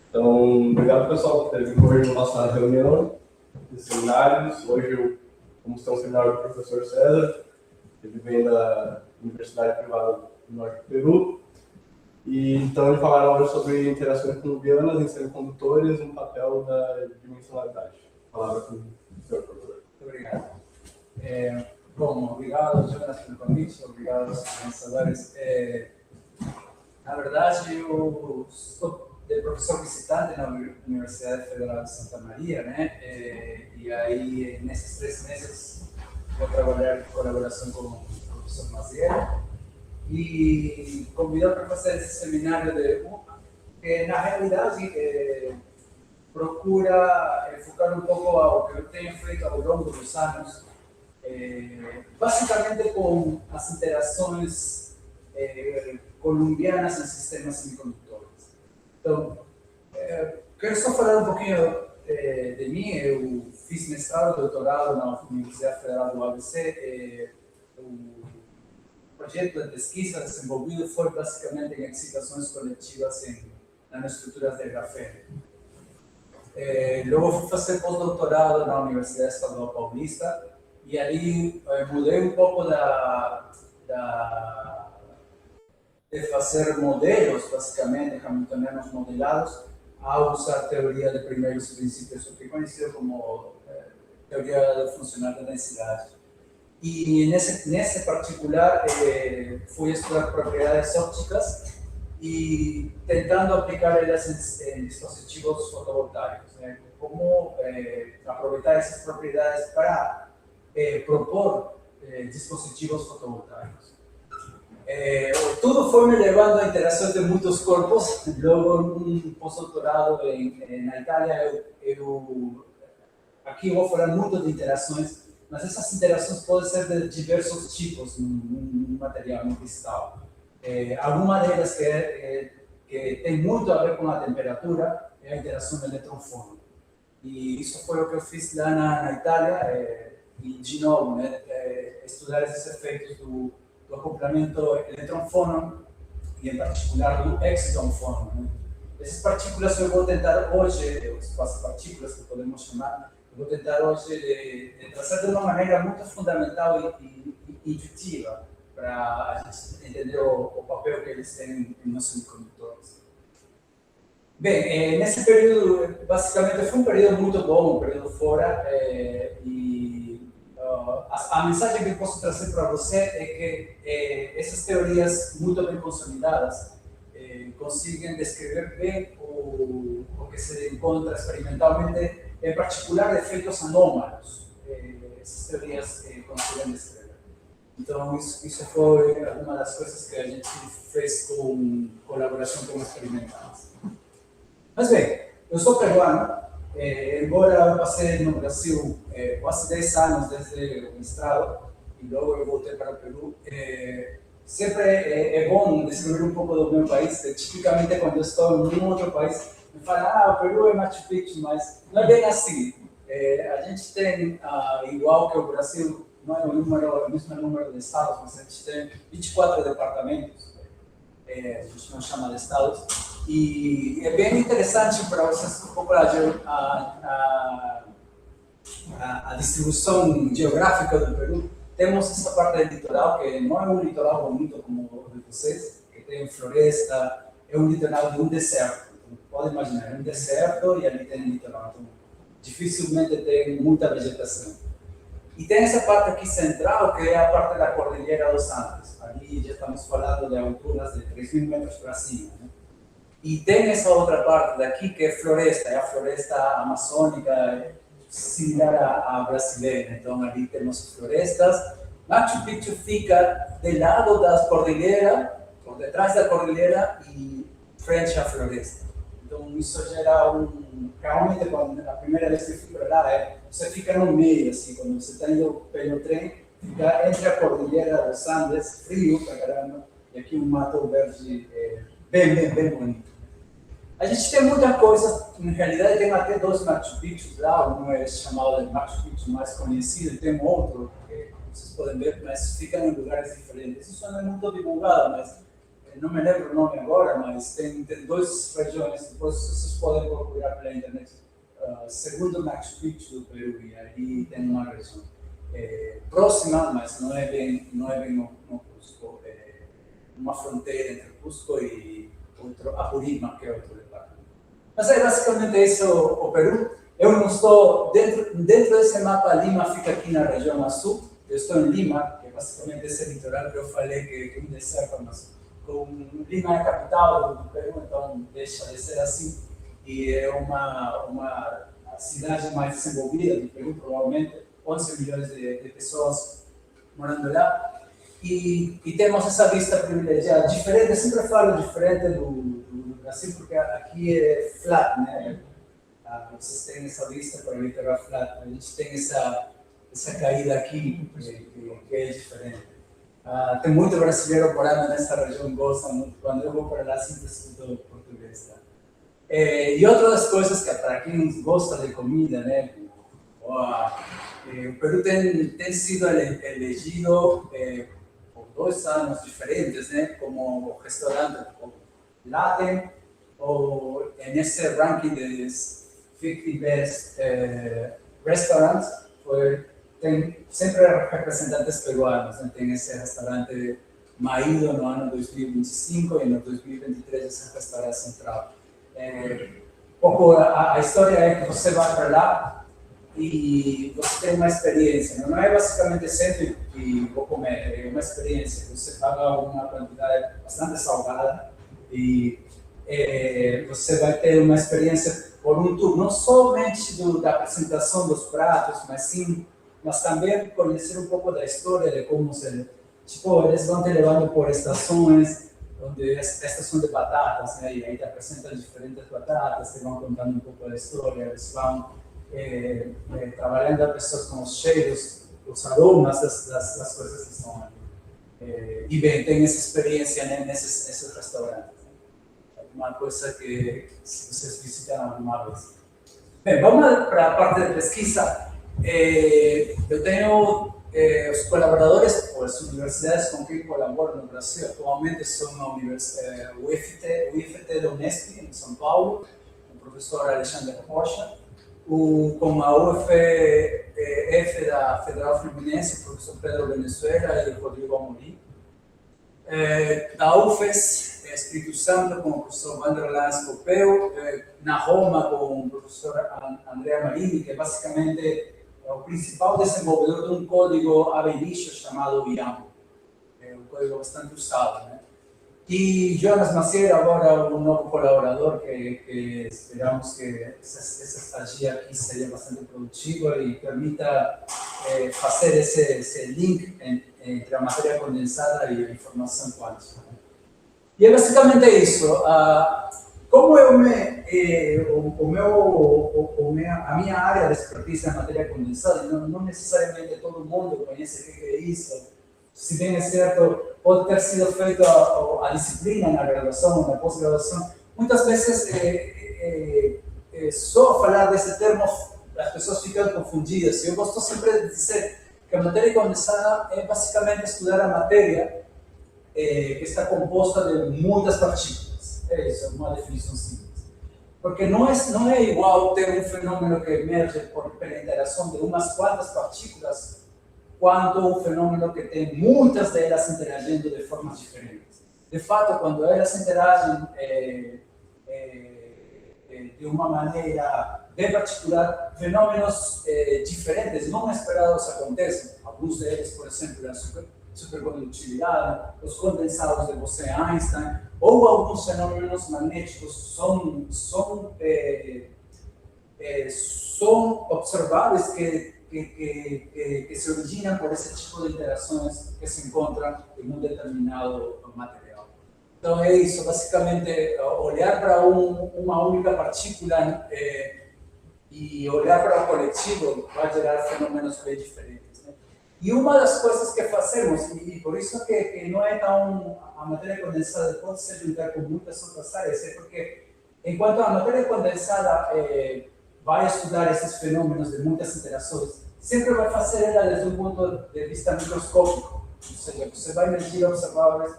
Então, obrigado pessoal por terem hoje na nossa reunião de seminários. Hoje vamos ter um seminário do professor César, ele vem da Universidade Privada do Norte do Peru. E então ele falará hoje sobre interações colombianas em semicondutores no papel da dimensionalidade. Palavra com o senhor professor. Muito obrigado. Bom, obrigado, Jonas, pelo convite, obrigado aos organizadores. Na verdade, eu sou professor visitante na Universidade Federal de Santa Maria, né? E aí, nesses 3 meses, vou trabalhar em colaboração com o professor Maziel e convidou para fazer esse seminário que, na realidade, procura focar um pouco ao que eu tenho feito ao longo dos anos, basicamente com as interações colombianas em sistemas semicondutores. Então, quero só falar um pouquinho de mim. Eu fiz mestrado e doutorado na Universidade Federal do ABC. O projeto de pesquisa desenvolvido foi basicamente em excitações coletivas em nanoestruturas de grafeno. Logo fui fazer pós-doutorado na Universidade Estadual Paulista e ali mudei um pouco de fazer modelos, basicamente, hamiltonianos modelados, a usar a teoria de primeiros princípios, o que é conhecido como teoria funcional da densidade. E nesse particular, fui estudar propriedades ópticas e tentando aplicar elas em dispositivos fotovoltaicos, né? Como aproveitar essas propriedades para propor dispositivos fotovoltaicos. Tudo foi me levando a interações de muitos corpos. Logo, um pós-doutorado na Itália, aqui eu vou falar muito de interações, mas essas interações podem ser de diversos tipos no material, no cristal. Alguma delas que tem muito a ver com a temperatura é a interação elétron-fônon. E isso foi o que eu fiz lá na Itália, e de novo, né, estudar esses efeitos do acoplamento elétron-fônon e, em particular, do exciton-fônon, né? Essas partículas eu vou tentar hoje, as partículas que podemos chamar, eu vou tentar hoje de trazer de uma maneira muito fundamental e intuitiva para a gente entender o papel que eles têm nos semicondutores. Bem, nesse período, basicamente, foi um período muito bom, um período fora, a mensagem que eu posso trazer para você é que essas teorias muito bem consolidadas conseguem descrever bem o que se encontra experimentalmente, em particular efeitos anômalos. Essas teorias conseguem descrever. Então, isso foi uma das coisas que a gente fez com colaboração com experimentais. Mas bem, eu sou peruano. Embora eu passei no Brasil quase 10 anos desde o mestrado e logo eu voltei para o Peru, sempre é bom descrever um pouco do meu país. Tipicamente, quando eu estou em um outro país, me falam, o Peru é Machu Picchu, mas não é bem assim. A gente tem, igual que o Brasil, não é o mesmo número de estados, mas a gente tem 24 departamentos, a gente não chama de estados. E é bem interessante para vocês um pouco a distribuição geográfica do Peru. Temos essa parte do litoral, que não é um litoral bonito como o de vocês, que tem floresta, é um litoral de um deserto. Então, pode imaginar, é um deserto e ali tem litoral. Então, dificilmente tem muita vegetação. E tem essa parte aqui central, que é a parte da Cordilheira dos Andes. Ali já estamos falando de alturas de 3.000 metros para cima, né? E tem essa outra parte daqui que é floresta, é a floresta amazônica, similar à brasileira. Então, ali temos florestas. Machu Picchu fica do lado da cordilheira, por detrás da cordilheira e frente à floresta. Então, isso gera realmente, quando a primeira vez que eu fui para lá, você fica no meio, assim, quando você está indo pelo trem, fica entre a cordilheira dos Andes, frio pra caramba, e aqui um mato verde bem bonito. A gente tem muita coisa, na realidade tem até 2 Machu Picchu lá, um é chamado de Machu Picchu mais conhecido, e tem outro, que vocês podem ver, mas ficam em lugares diferentes. Isso não é muito divulgado, mas não me lembro o nome agora, mas tem duas regiões, depois vocês podem procurar pela internet. Segundo Machu Picchu do Peru, e aí tem uma região próxima, mas não é bem no Cusco, é uma fronteira entre Cusco e Apurímac, que é outro departamento. Mas é basicamente esse o Peru. Eu não estou dentro desse mapa. Lima fica aqui na região sul. Eu estou em Lima, que é basicamente esse litoral que eu falei que é um deserto, mas Lima é a capital do Peru, então deixa de ser assim. E é uma cidade mais desenvolvida do Peru, provavelmente 11 milhões de pessoas morando lá. E temos essa vista privilegiada, diferente, eu sempre falo diferente do Brasil, porque aqui é flat, né? Vocês têm essa vista para o litoral flat, a gente tem essa caída aqui que é diferente. Tem muito brasileiro morando nessa região, gosta muito. Quando eu vou para lá, sempre escuto português. Tá? E outras coisas que para quem gosta de comida, né? O Peru tem sido elegido por 2 anos diferentes, né? Como restaurante Latin, ou nesse ranking de 50 Best Restaurants, tem sempre representantes peruanos, né? Tem esse restaurante Maído no ano 2025 e no 2023 esse restaurante central. A história é que você vai para lá e você tem uma experiência, não é basicamente sempre que vou comer, é uma experiência, você paga uma quantidade bastante salgada e você vai ter uma experiência por um tour, não somente da apresentação dos pratos, mas também conhecer um pouco da história de como eles vão te levando por estações, onde estação de batatas, né? E aí te apresentam diferentes batatas, te vão contando um pouco da história, eles vão trabalhando as pessoas com os cheiros, os aromas das coisas que estão ali. E bem, tem essa experiência, né, nesses restaurantes. Uma coisa que se vocês visitaram alguma vez. Bem, vamos para a parte de pesquisa. Eu tenho os colaboradores, ou as universidades com quem colaboro no Brasil, atualmente são a UFT da Unesp, em São Paulo, o professor Alexandre Rocha, com a UFF da Federal Fluminense, o professor Pedro Venezuela e o Rodrigo Amorim. Da UFES, Espírito Santo, com o professor Wanderlan Scopeu, na Roma, com o professor Andrea Marini, que é basicamente o principal desenvolvedor de um código ab initio chamado IAM. É um código bastante usado, né? E Jonas Maciel, agora um novo colaborador, que esperamos que essa estadia aqui seja bastante produtiva e permita fazer esse link entre a matéria condensada e a informação quântica. E é basicamente isso. Como a minha área de expertise é a matéria condensada, não necessariamente todo mundo conhece o que é isso. Se bem é certo, pode ter sido feita a disciplina na graduação, na pós-graduação. Muitas vezes, só falar desse termo, as pessoas ficam confundidas. Eu gosto sempre de dizer que a matéria condensada é basicamente estudar a matéria que está composta de muitas partículas. É isso, é uma definição simples. Porque não é igual ter um fenômeno que emerge pela interação de umas quantas partículas, quanto um fenômeno que tem muitas delas interagindo de formas diferentes. De fato, quando elas interagem de uma maneira bem particular, fenômenos diferentes, não esperados acontecem. Alguns deles, por exemplo, a supercondutividade, os condensados de Bose-Einstein, ou alguns fenômenos magnéticos são observáveis que se originam por esse tipo de interações que se encontram em um determinado material. Então é isso, basicamente, olhar para uma única partícula e olhar para o coletivo vai gerar fenômenos bem diferentes, né? E uma das coisas que fazemos, e por isso que não é tão, a matéria condensada pode se juntar com muitas outras áreas, é porque enquanto a matéria condensada vai estudar esses fenômenos de muitas interações, sempre vai fazer ela desde um ponto de vista microscópico, ou seja, você vai medir observáveis,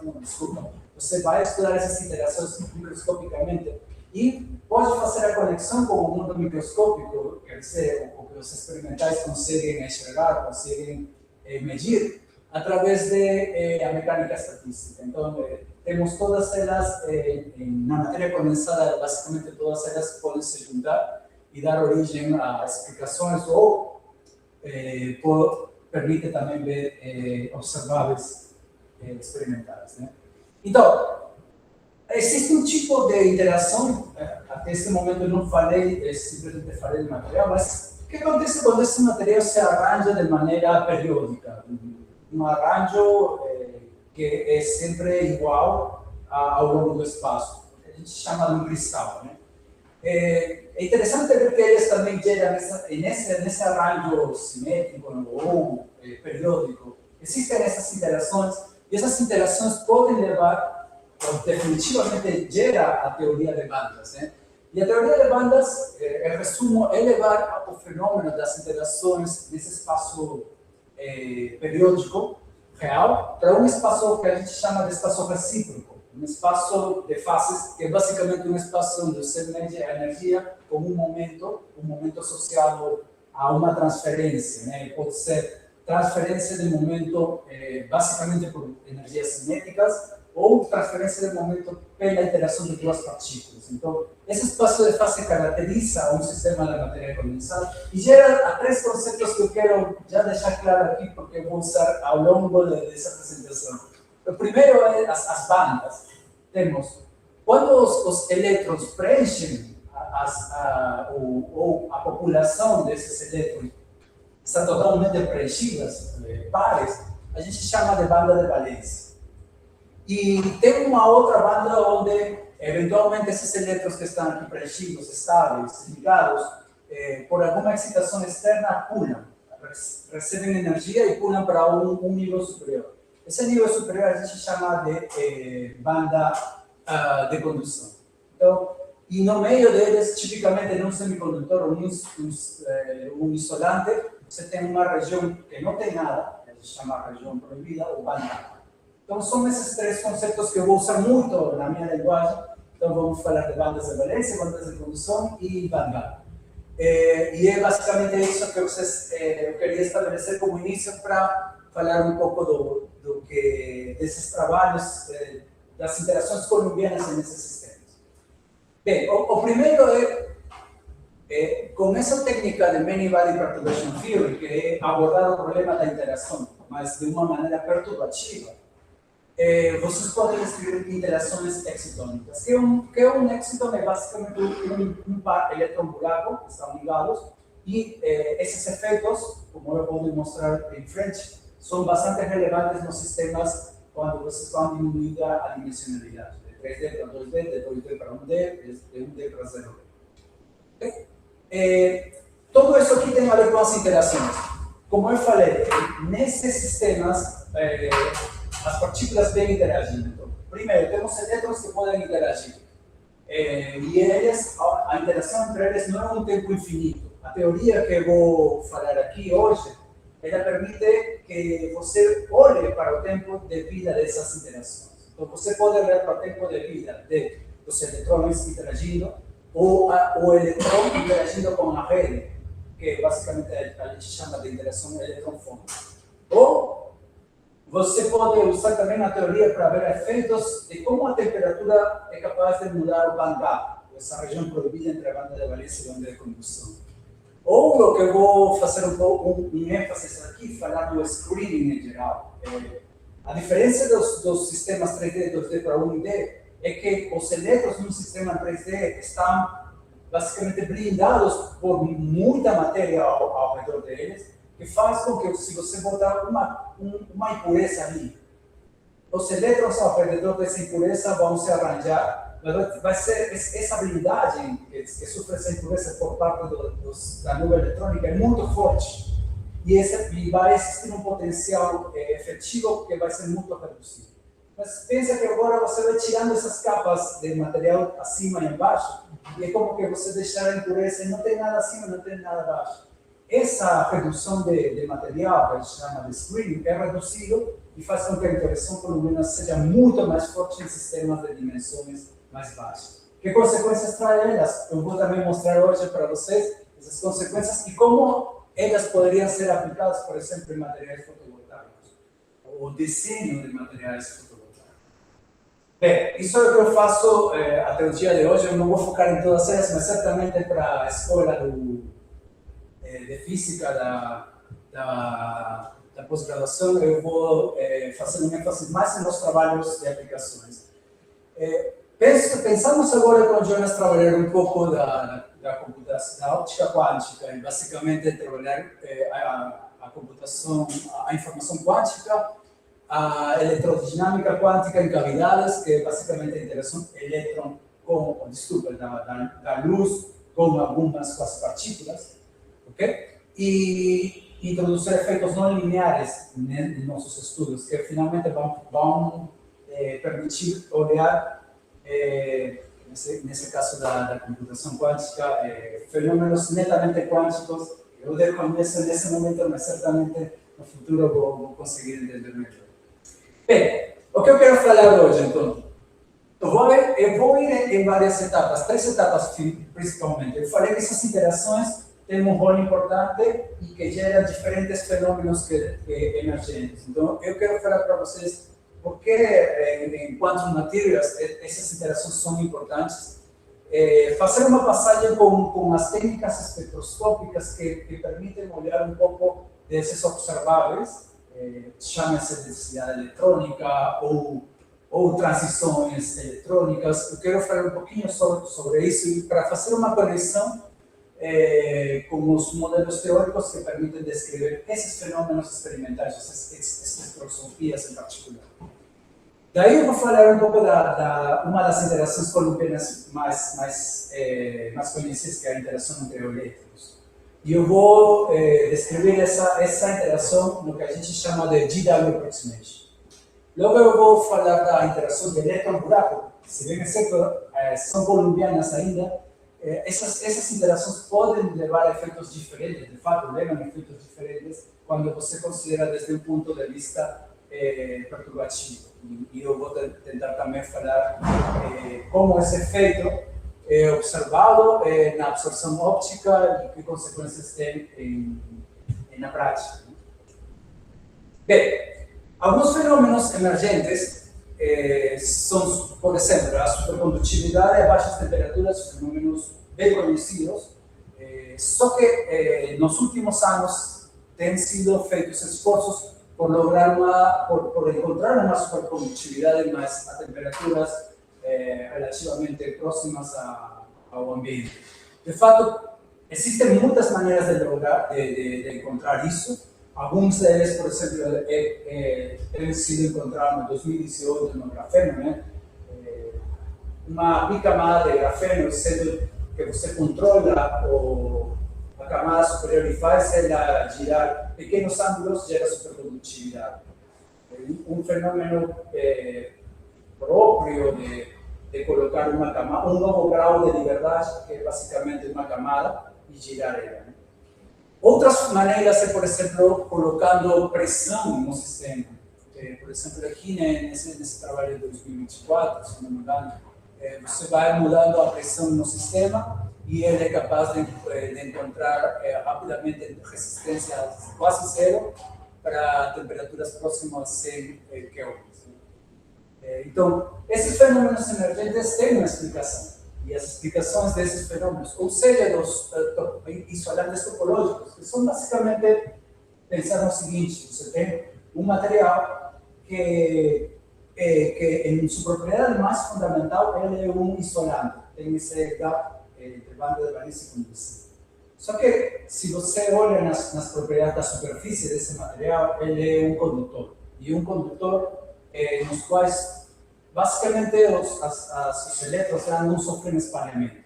você vai estudar essas interações microscopicamente e pode fazer a conexão com o mundo microscópico, quer dizer, o que os experimentais conseguem enxergar, conseguem medir, através da mecânica estatística. Então, temos todas elas, na matéria condensada, basicamente todas elas podem se juntar e dar origem a explicações ou permite também ver observáveis experimentais, né? Então, existe um tipo de interação, até esse momento eu não falei, simplesmente falei de material, mas o que acontece quando esse material se arranja de maneira periódica? Um arranjo que é sempre igual ao longo do espaço. A gente chama de um cristal, né? É interessante ver que eles também geram nesse arranjo simétrico ou periódico. Existem essas interações, e essas interações podem levar, ou definitivamente gera a teoria de bandas, né? E a teoria de bandas, em resumo, é levar o fenômeno das interações nesse espaço periódico real para um espaço que a gente chama de espaço recíproco, um espaço de fases, que é basicamente um espaço onde você mede a energia como um momento associado a uma transferência, né? Pode ser transferência de momento basicamente por energias cinéticas ou transferência de momento pela interação de duas partículas. Então, esse espaço de fase caracteriza um sistema de matéria condensada e gera três conceitos que eu quero já deixar claro aqui, porque eu vou usar ao longo dessa apresentação. O primeiro é as bandas. Temos, quando os elétrons preenchem a população desses elétrons, estão totalmente preenchidas, pares, a gente chama de banda de valência. E tem uma outra banda onde, eventualmente, esses elétrons que estão aqui preenchidos, estáveis, ligados, por alguma excitação externa, pulam, recebem energia e pulam para um nível superior. Esse nível superior a gente chama de banda de condução. Então, e no meio deles, tipicamente num semicondutor ou um isolante, você tem uma região que não tem nada, que a gente chama de região proibida ou banda. Então, são esses três conceitos que eu vou usar muito na minha linguagem. Então, vamos falar de bandas de valência, bandas de condução e banda. E é basicamente isso que eu queria estabelecer como início para falar um pouco desses trabalhos, das interações colombianas nesses sistemas. Bem, o primeiro com essa técnica de Many Body Perturbation Theory, que é abordar o problema da interação, mas de uma maneira perturbativa, vocês podem escrever interações excitônicas. Que é um excitón? É basicamente um par elétron-buraco que estão ligados, e esses efeitos, como eu vou mostrar em frente, são bastante relevantes nos sistemas quando vocês estão diminuindo a dimensionalidade, de 3D para 2D, de 2D para 1D, de 1D para 0D. Tudo isso aqui tem a ver com as interações. Como eu falei, nesses sistemas, as partículas vêm interagindo. Então, primeiro, temos elétrons que podem interagir. E a interação entre eles não é um tempo infinito. A teoria que eu vou falar aqui hoje, ela permite que você olhe para o tempo de vida dessas interações. Então, você pode olhar para o tempo de vida dos eletrões interagindo, ou o eletrão interagindo com a rede, que basicamente a gente chama de interação eletrão-fônica. Ou você pode usar também a teoria para ver efeitos de como a temperatura é capaz de mudar o band gap, essa região proibida entre a banda de valência e a banda de condução. Ou o que eu vou fazer um ênfase aqui, falar do screening em geral. A diferença dos sistemas 3D, 2D para 1D é que os elétrons no sistema 3D estão basicamente blindados por muita matéria ao redor deles, que faz com que, se você botar uma impureza ali, os elétrons ao redor dessa impureza vão se arranjar. Vai ser essa blindagem que sofre essa impureza por parte da nuvem eletrônica é muito forte, e vai existir um potencial efetivo que vai ser muito reduzido. Mas pensa que agora você vai tirando essas capas de material acima e embaixo, e é como que você deixar a impureza e não tem nada acima, não tem nada abaixo. essa redução de material, que a gente chama de screening, é reduzido e faz com que a interação columnar seja muito mais forte em sistemas de dimensões mais baixas. Que consequências traz elas? Eu vou também mostrar hoje para vocês essas consequências e como elas poderiam ser aplicadas, por exemplo, em materiais fotovoltaicos, ou desenho de materiais fotovoltaicos. Bem, isso é o que eu faço até o dia de hoje. Eu não vou focar em todas elas, mas certamente para a escola de física da pós-graduação eu vou fazer um ênfase mais nos trabalhos de aplicações. Pensamos agora com o Jonas trabalhar um pouco da computação, da óptica quântica, e basicamente trabalhar a computação, a informação quântica, a eletrodinâmica quântica em cavidades, que é basicamente a interação elétron com, desculpa, da luz com algumas das partículas, ok? E introduzir efeitos não lineares em nossos estudos, que finalmente vão permitir olhar, nesse caso da computação quântica, fenômenos netamente quânticos. Eu desconheço nesse momento, mas certamente no futuro vou conseguir entender melhor. Bem, o que eu quero falar hoje, então? Eu vou ir em várias etapas, 3 etapas principalmente. Eu falei que essas interações têm um rol importante e que geram diferentes fenômenos emergentes. Então, eu quero falar para vocês por que, em quantum materials, essas interações são importantes. Fazer uma passagem com as técnicas espectroscópicas que permitem olhar um pouco desses observáveis, chama-se densidade eletrônica ou transições eletrônicas. Eu quero falar um pouquinho sobre isso e para fazer uma conexão com os modelos teóricos que permitem descrever esses fenômenos experimentais, essas espectroscopias em particular. Daí eu vou falar um pouco uma das interações columbianas mais conhecidas, que é a interação entre elétrons. E eu vou descrever essa interação no que a gente chama de GW approximation. Logo eu vou falar da interação de elétron-buraco. Se bem é certo, são columbianas ainda, essas interações podem levar a efeitos diferentes, de fato, levam a efeitos diferentes quando você considera desde um ponto de vista perturbativo. E eu vou tentar também falar como esse efeito é observado na absorção óptica e que consequências tem na prática. Bem, alguns fenômenos emergentes são, por exemplo, a supercondutividade a baixas temperaturas, fenômenos bem conhecidos, só que nos últimos anos têm sido feitos esforços por encontrar uma supercondutividade mais a temperaturas relativamente próximas ao ambiente. De fato, existem muitas maneiras de encontrar isso. Alguns deles, por exemplo, têm sido encontrados em 2018 no grafeno, né? Uma bicamada de grafeno, sendo que você controla a camada superior e faz ela girar pequenos ângulos, gera supercondutividade. Um fenômeno próprio de colocar uma camada, um novo grau de liberdade, que é basicamente uma camada, e girar ela. Né? Outras maneiras é, por exemplo, colocando pressão no sistema. Por exemplo, aqui nesse trabalho de 2024, se não me engano, você vai mudando a pressão no sistema e ele é capaz de encontrar rapidamente resistência quase zero para temperaturas próximas a 100 kelvins. Então, esses fenômenos emergentes têm uma explicação. E as explicações desses fenômenos, ou seja, dos isolantes topológicos, que são basicamente pensar no seguinte: você tem um material que em sua propriedade mais fundamental, ele é um isolante, tem esse gap entre banda de valência e condução. Só que, se você olha nas propriedades da superfície desse material, ele é um condutor. E um condutor nos quais, basicamente, os elétrons não sofrem espalhamento.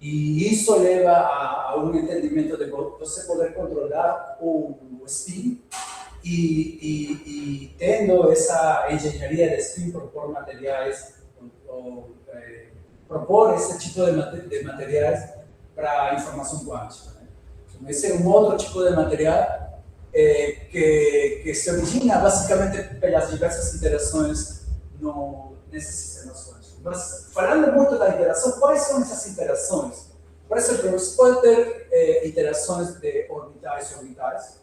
E isso leva a um entendimento de você poder controlar o spin e tendo essa engenharia de spin, propor materiais, propor esse tipo de materiais para a informação quântica. Né? Esse é um outro tipo de material que se origina basicamente pelas diversas interações nesses sistemas sólidos. Mas, falando muito da interação, quais são essas interações? Por exemplo, você pode ter interações de orbitais,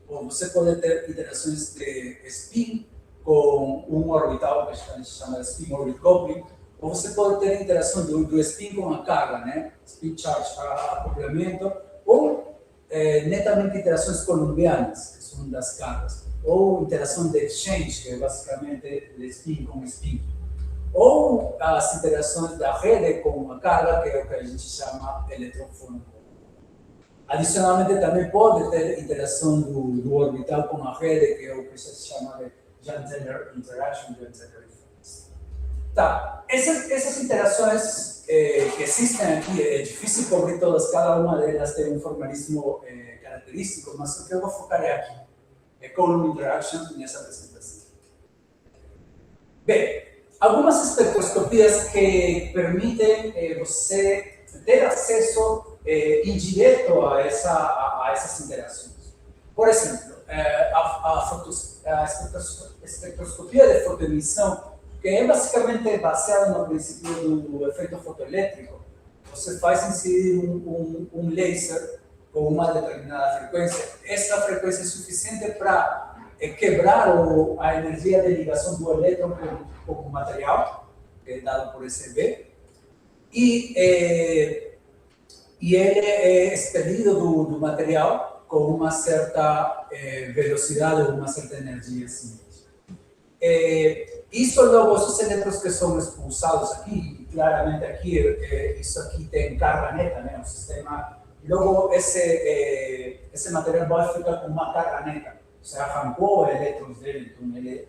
ou você pode ter interações de spin com um orbital, que a gente chama de spin-orbit coupling, ou você pode ter interação do spin com a carga, né? Spin charge, acoplamento, ou netamente interações colombianas, que são das cargas, ou interação de exchange, que é basicamente de spin com spin, ou as interações da rede com a carga, que é o que a gente chama eletrofônico. Adicionalmente, também pode ter interação do orbital com a rede, que é o que se chama de Jahn-Teller interaction, Jahn-Teller effects. Tá, essas interações que existem aqui, é difícil cobrir todas, cada uma delas tem um formalismo característico, mas o que eu vou focar é aqui, é Coulomb interaction nessa apresentação. Bem, algumas espectroscopias que permitem você ter acesso indireto a essas interações. Por exemplo, a espectroscopia de fotoemissão, que é basicamente baseada no princípio do efeito fotoelétrico. Você faz incidir um laser com uma determinada frequência. Essa frequência é suficiente para quebrar a energia de ligação do elétron com o material, que é dado por esse B, e ele é expelido do material com uma certa velocidade ou uma certa energia cinética. Isso logo, esses elétrons que são expulsados aqui, claramente aqui, isso aqui tem carga neta, né, o sistema, logo esse material vai ficar com uma carga neta, você arrancou elétrons dele, então ele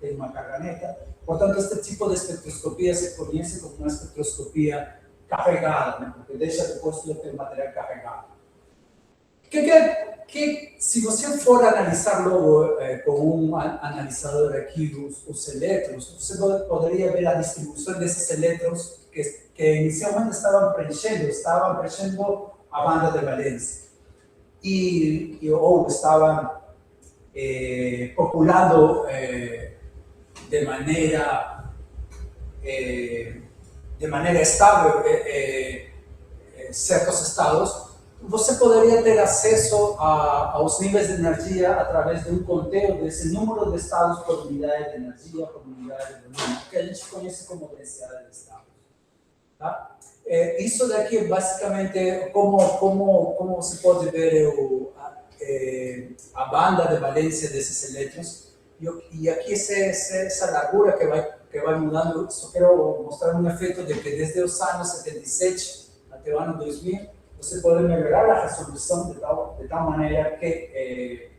tem uma carga neta. Portanto, este tipo de espectroscopia se conhece como uma espectroscopia carregada, né? Porque deixa depois de ter material carregado. Que se você for analisar logo com um analisador aqui os elétrons, você poderia ver a distribuição desses elétrons que inicialmente estavam preenchendo a banda de valência ou estavam populando de maneira estável certos estados. Você poderia ter acesso aos níveis de energia através de um conteo desse número de estados por unidade de energia, por unidade de volume, que a gente conhece como densidade de estados. Tá? Isso daqui é basicamente como você pode ver a banda de valência desses elétrons. E aqui essa largura que vai mudando, só quero mostrar um efeito de que desde os anos 77 até o ano 2000, você pode melhorar a resolução de tal maneira que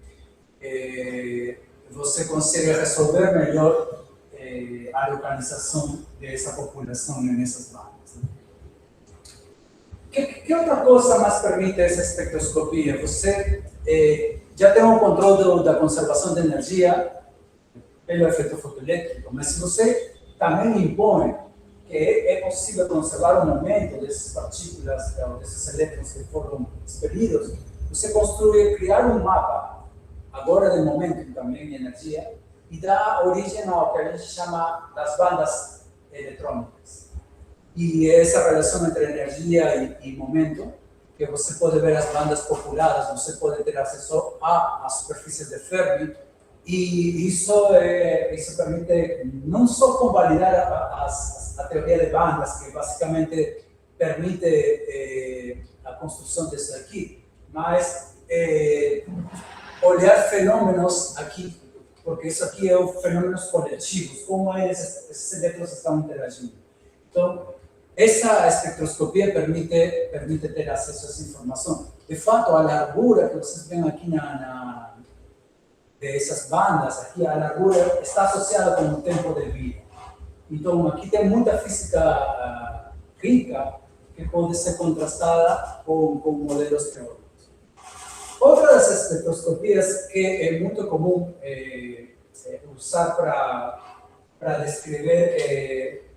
você consegue resolver melhor a localização dessa população nessas bandas. Né? Que outra coisa mais permite essa espectroscopia? Você já tem um controle da conservação de energia pelo efeito fotoelétrico, mas se você também impõe que é possível conservar o momento dessas partículas, desses elétrons que foram expelidos, você criar um mapa, agora de momento também de energia, e dá origem ao que a gente chama das bandas eletrônicas. E essa relação entre energia e momento, que você pode ver as bandas populadas, você pode ter acesso às superfícies de Fermi, e isso permite não só convalidar a teoria de bandas, que basicamente permite a construção disso aqui, mas olhar fenômenos aqui, porque isso aqui é os fenômenos coletivos, como esses elétrons estão interagindo. Então, essa espectroscopia permite ter acesso a essa informação. De fato, a largura que vocês veem aqui dessas bandas, aqui a largura está associada com o tempo de vida. Então, aqui tem muita física rica que pode ser contrastada com modelos teóricos. Outra das espectroscopias que é muito comum usar para descrever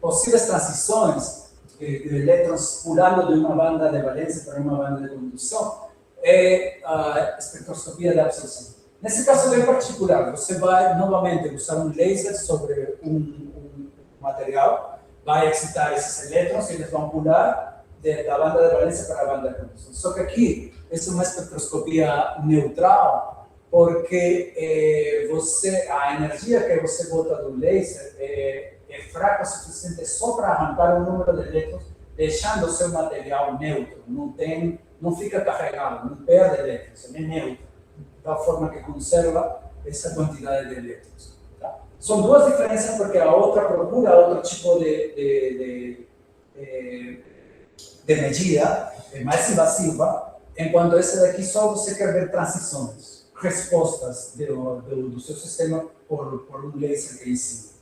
possíveis transições de elétrons pulando de uma banda de valência para uma banda de condução, é a espectroscopia de absorção. Nesse caso bem particular, você vai novamente usar um laser sobre um material, vai excitar esses elétrons e eles vão pular da banda de valência para a banda de condução. Só que aqui, essa é uma espectroscopia neutral, porque a energia que você bota do laser é fraca o suficiente só para arrancar o número de elétrons, deixando o seu material neutro. Não fica carregado, não perde elétrons, ele é neutro. De tal forma que conserva essa quantidade de elétrons. Tá? São duas diferenças, porque a outra procura outro tipo de medida, é mais invasiva, enquanto essa daqui só você quer ver transições, respostas do seu sistema por um laser que ensina.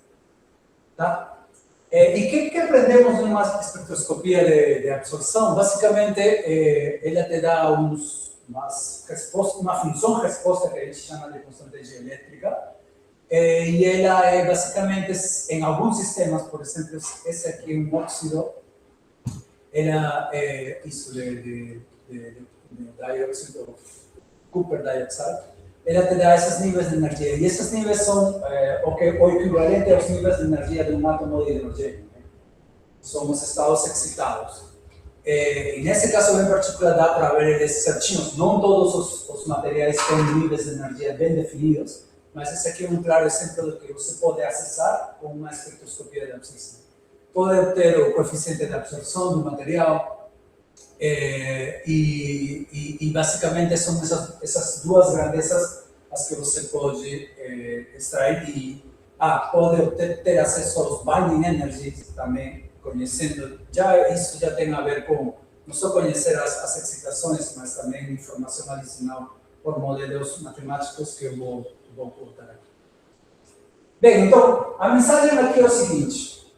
Tá? E o que aprendemos numa espectroscopia de absorção? Basicamente, ela te dá uma função-resposta que a gente chama de constante elétrica, e ela é basicamente, em alguns sistemas, por exemplo, esse aqui é um óxido, ela é isso de dióxido, Cooper dioxide, ela te dá esses níveis de energia, e esses níveis são o equivalente aos níveis de energia de um átomo de hidrogênio, né? São os estados excitados. E nesse caso em particular dá para ver eles certinhos, não todos os materiais têm níveis de energia bem definidos, mas esse aqui é um claro exemplo do que você pode acessar com uma espectroscopia de absorção. Pode obter o coeficiente de absorção do material, e basicamente são essas duas grandezas as que você pode extrair, e pode ter acesso aos binding energies também, conhecendo, isso já tem a ver com não só conhecer as excitações, mas também informação adicional por modelos matemáticos que eu vou contar aqui. Bem, então, a mensagem aqui é o seguinte: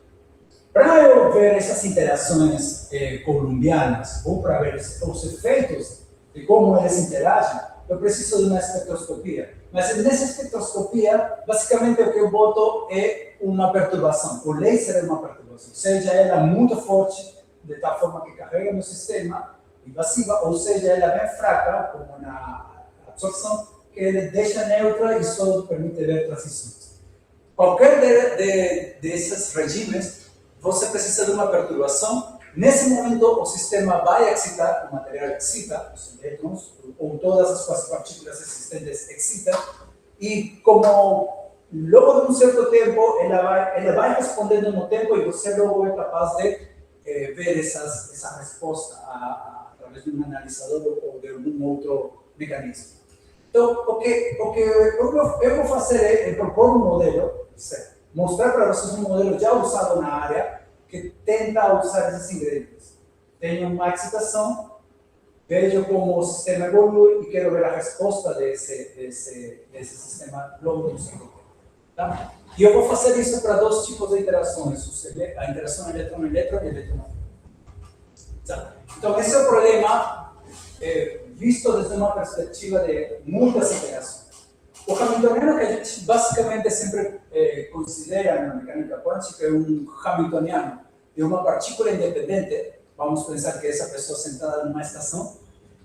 para eu ver essas interações columbianas, ou para ver os efeitos de como eles interagem, eu preciso de uma espectroscopia. Mas nessa espectroscopia, basicamente o que eu boto é uma perturbação. O laser é uma perturbação, seja ela muito forte, de tal forma que carrega no sistema, invasiva, ou seja ela bem fraca, como na absorção, que ele deixa neutra e só permite ver transições. Qualquer desses regimes, você precisa de uma perturbação. Nesse momento, o sistema vai excitar, o material excita, os elétrons, ou todas as partículas existentes excitam, e como logo de um certo tempo, ela vai respondendo no tempo, e você logo é capaz de ver essa resposta através de um analisador ou de algum outro mecanismo. Então, o que eu vou fazer é propor um modelo, mostrar para vocês um modelo já usado na área, que tenta usar esses ingredientes. Tenho uma excitação, vejo como o sistema evolui e quero ver a resposta desse sistema logo no seu tempo. Tá? E eu vou fazer isso para dois tipos de interações, a interação elétron-elétron e elétron-elétron. Tá? Então, esse é o problema visto desde uma perspectiva de muitas interações. O hamiltoniano que a gente basicamente sempre considera na mecânica quântica é um hamiltoniano de uma partícula independente. Vamos pensar que essa pessoa sentada numa estação,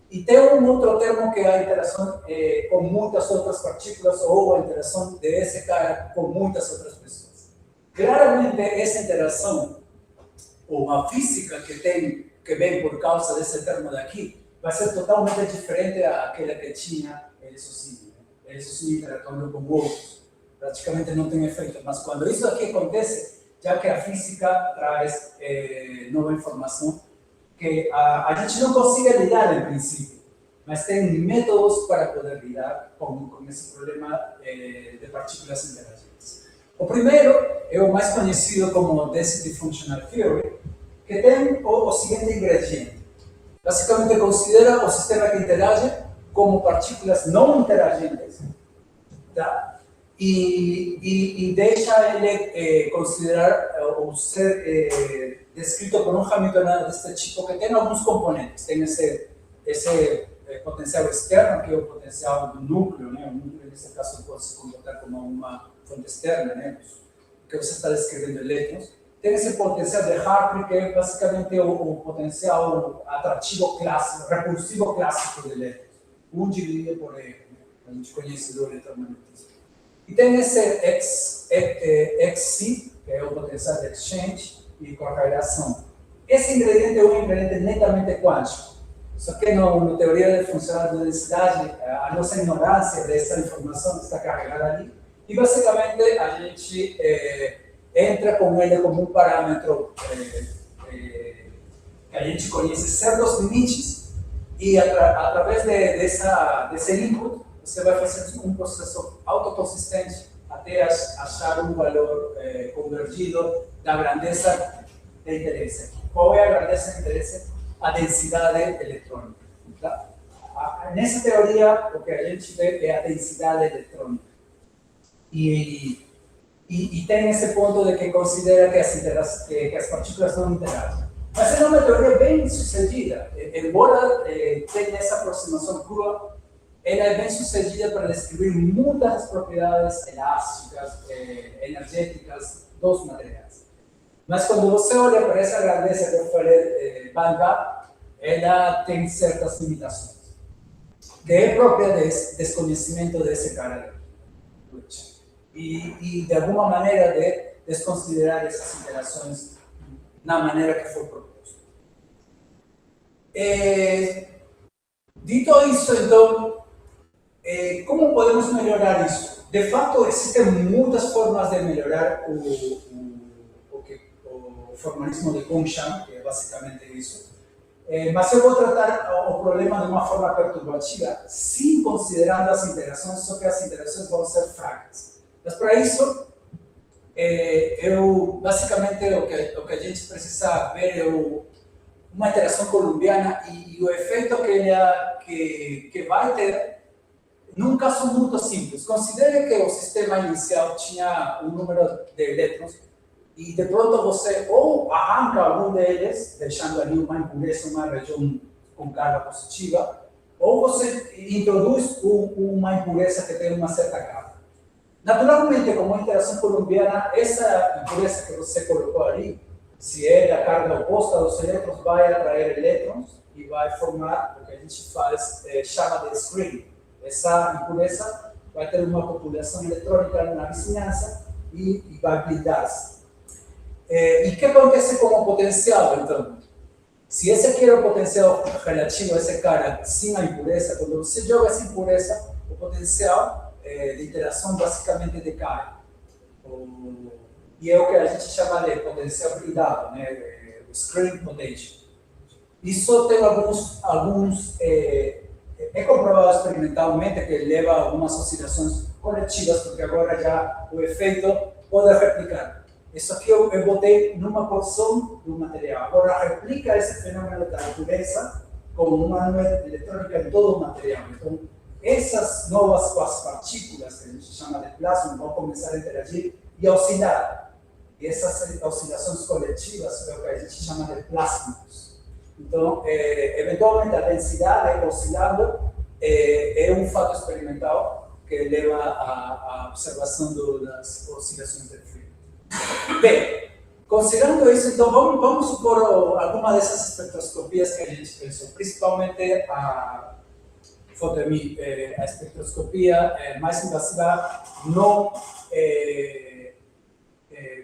e tem um outro termo que é a interação com muitas outras partículas, ou a interação desse cara com muitas outras pessoas. Claramente essa interação, ou a física que vem por causa desse termo daqui, vai ser totalmente diferente daquela que tinha eles sozinhos. Eles sozinhos interatuando com outros. Praticamente não tem efeito. Mas quando isso aqui acontece, já que a física traz nova informação, que a gente não consiga lidar em princípio, mas tem métodos para poder lidar com esse problema de partículas interagentes. O primeiro é o mais conhecido como Density Functional Theory, que tem o seguinte ingrediente. Basicamente considera o sistema que interage como partículas não interagentes, tá? E deixa ele considerar ou ser descrito por um hamiltoniano deste tipo, que tem alguns componentes. Tem esse potencial externo, que é o potencial do núcleo, né? O núcleo, nesse caso, pode se comportar como uma fonte externa, né? Que você está descrevendo elétrons. tem esse potencial de Hartree, que é basicamente o potencial atrativo clássico, repulsivo clássico de elétrons. 1 dividido por E, a gente conhece do eletromagnetismo. E tem esse XC, que é o potencial de exchange e correlação. Esse ingrediente é um ingrediente netamente quântico. Só que na teoria de funcionalidade de densidade, a nossa ignorância dessa informação está carregada ali. E basicamente a gente entra com ele como um parâmetro que a gente conhece certos limites e através desse input você vai fazer um processo autoconsistente até achar um valor convergido da grandeza de interesse. Qual é a grandeza de interesse? A densidade eletrônica. Tá? Nessa teoria, o que a gente vê é a densidade eletrônica. E tem esse ponto de que considera que as partículas não interagem. Mas é uma teoria bem sucedida. Embora tenha essa aproximação crua, ela é bem sucedida para descrever muitas propriedades elásticas, energéticas dos materiais. Mas quando você olha para essa grandeza que eu falei, banda, ela tem certas limitações, que é própria desse desconhecimento desse cara. E de alguma maneira de desconsiderar essas interações na maneira que foi proposto. Dito isso, então, como podemos melhorar isso? De fato, existem muitas formas de melhorar o formalismo de Kohn-Sham, que é basicamente isso. Mas eu vou tratar o problema de uma forma perturbativa, sem considerando as interações, só que as interações vão ser fracas. Mas para isso, basicamente o que a gente precisa ver é uma interação colombiana e o efeito que vai ter num caso muito simples. Considere que o sistema inicial tinha um número de elétrons e de pronto você ou arranca algum deles, deixando ali uma impureza, uma região com carga positiva, ou você introduz uma impureza que tem uma certa carga. Naturalmente, como interação colombiana, essa impureza que você colocou ali, se é da carga oposta dos elétrons, vai atrair elétrons e vai formar o que a gente chama de screen. Essa impureza vai ter uma população eletrônica na vizinhança e vai blindar-se. E o que acontece com o potencial, então? Se esse aqui era o potencial relativo a esse cara sem a impureza, quando você joga essa impureza, o potencial de interação basicamente decai. E é o que a gente chama de potencial blindado, né? O screen potential. Isso tem alguns é comprovado experimentalmente que leva a algumas oscilações coletivas, porque agora já o efeito pode replicar. Isso aqui eu botei numa porção do material. Agora replica esse fenômeno da impureza como uma nuvem eletrônica em todo o material. Então, essas novas partículas, que a gente chama de plasma, vão começar a interagir e oscilar. E essas oscilações coletivas é o que a gente chama de plásmicos. Então, eventualmente, a densidade oscilando é um fato experimental que leva à observação das oscilações de frio. Bem, considerando isso, então vamos supor alguma dessas espectroscopias que a gente pensou, principalmente a espectroscopia mais invasiva não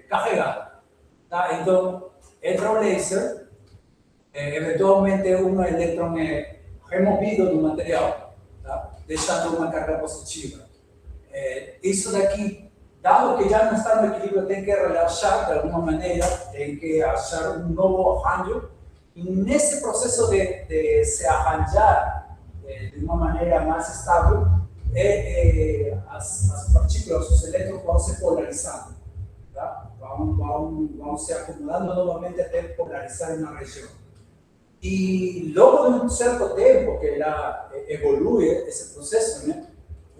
carregada. Tá? Então, entra um laser, eventualmente um elétron é removido do material, tá? Deixando uma carga positiva. Isso daqui, dado que já não está no equilíbrio, tem que relaxar de alguma maneira, tem que achar um novo arranjo. E nesse processo de se arranjar de uma maneira mais estável, as partículas, os elétrons vão se polarizando. Tá? Vão se acumulando novamente até polarizar uma região. E logo de um certo tempo que ela evolui esse processo, né?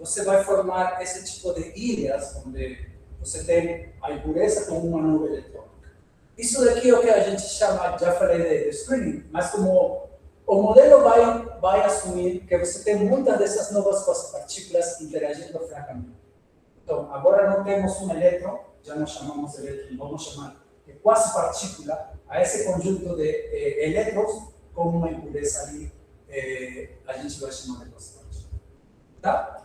Você vai formar esse tipo de ilhas, onde você tem a impureza com uma nuvem eletrônica. Isso daqui é o que a gente chama, já falei de screening, mas como o modelo vai assumir que você tem muitas dessas novas partículas interagindo fracamente. Então, agora não temos um elétron, já não chamamos elétron, vamos chamar quase partícula a esse conjunto de elétrons com uma impureza ali, a gente vai chamar de quase partícula. Tá?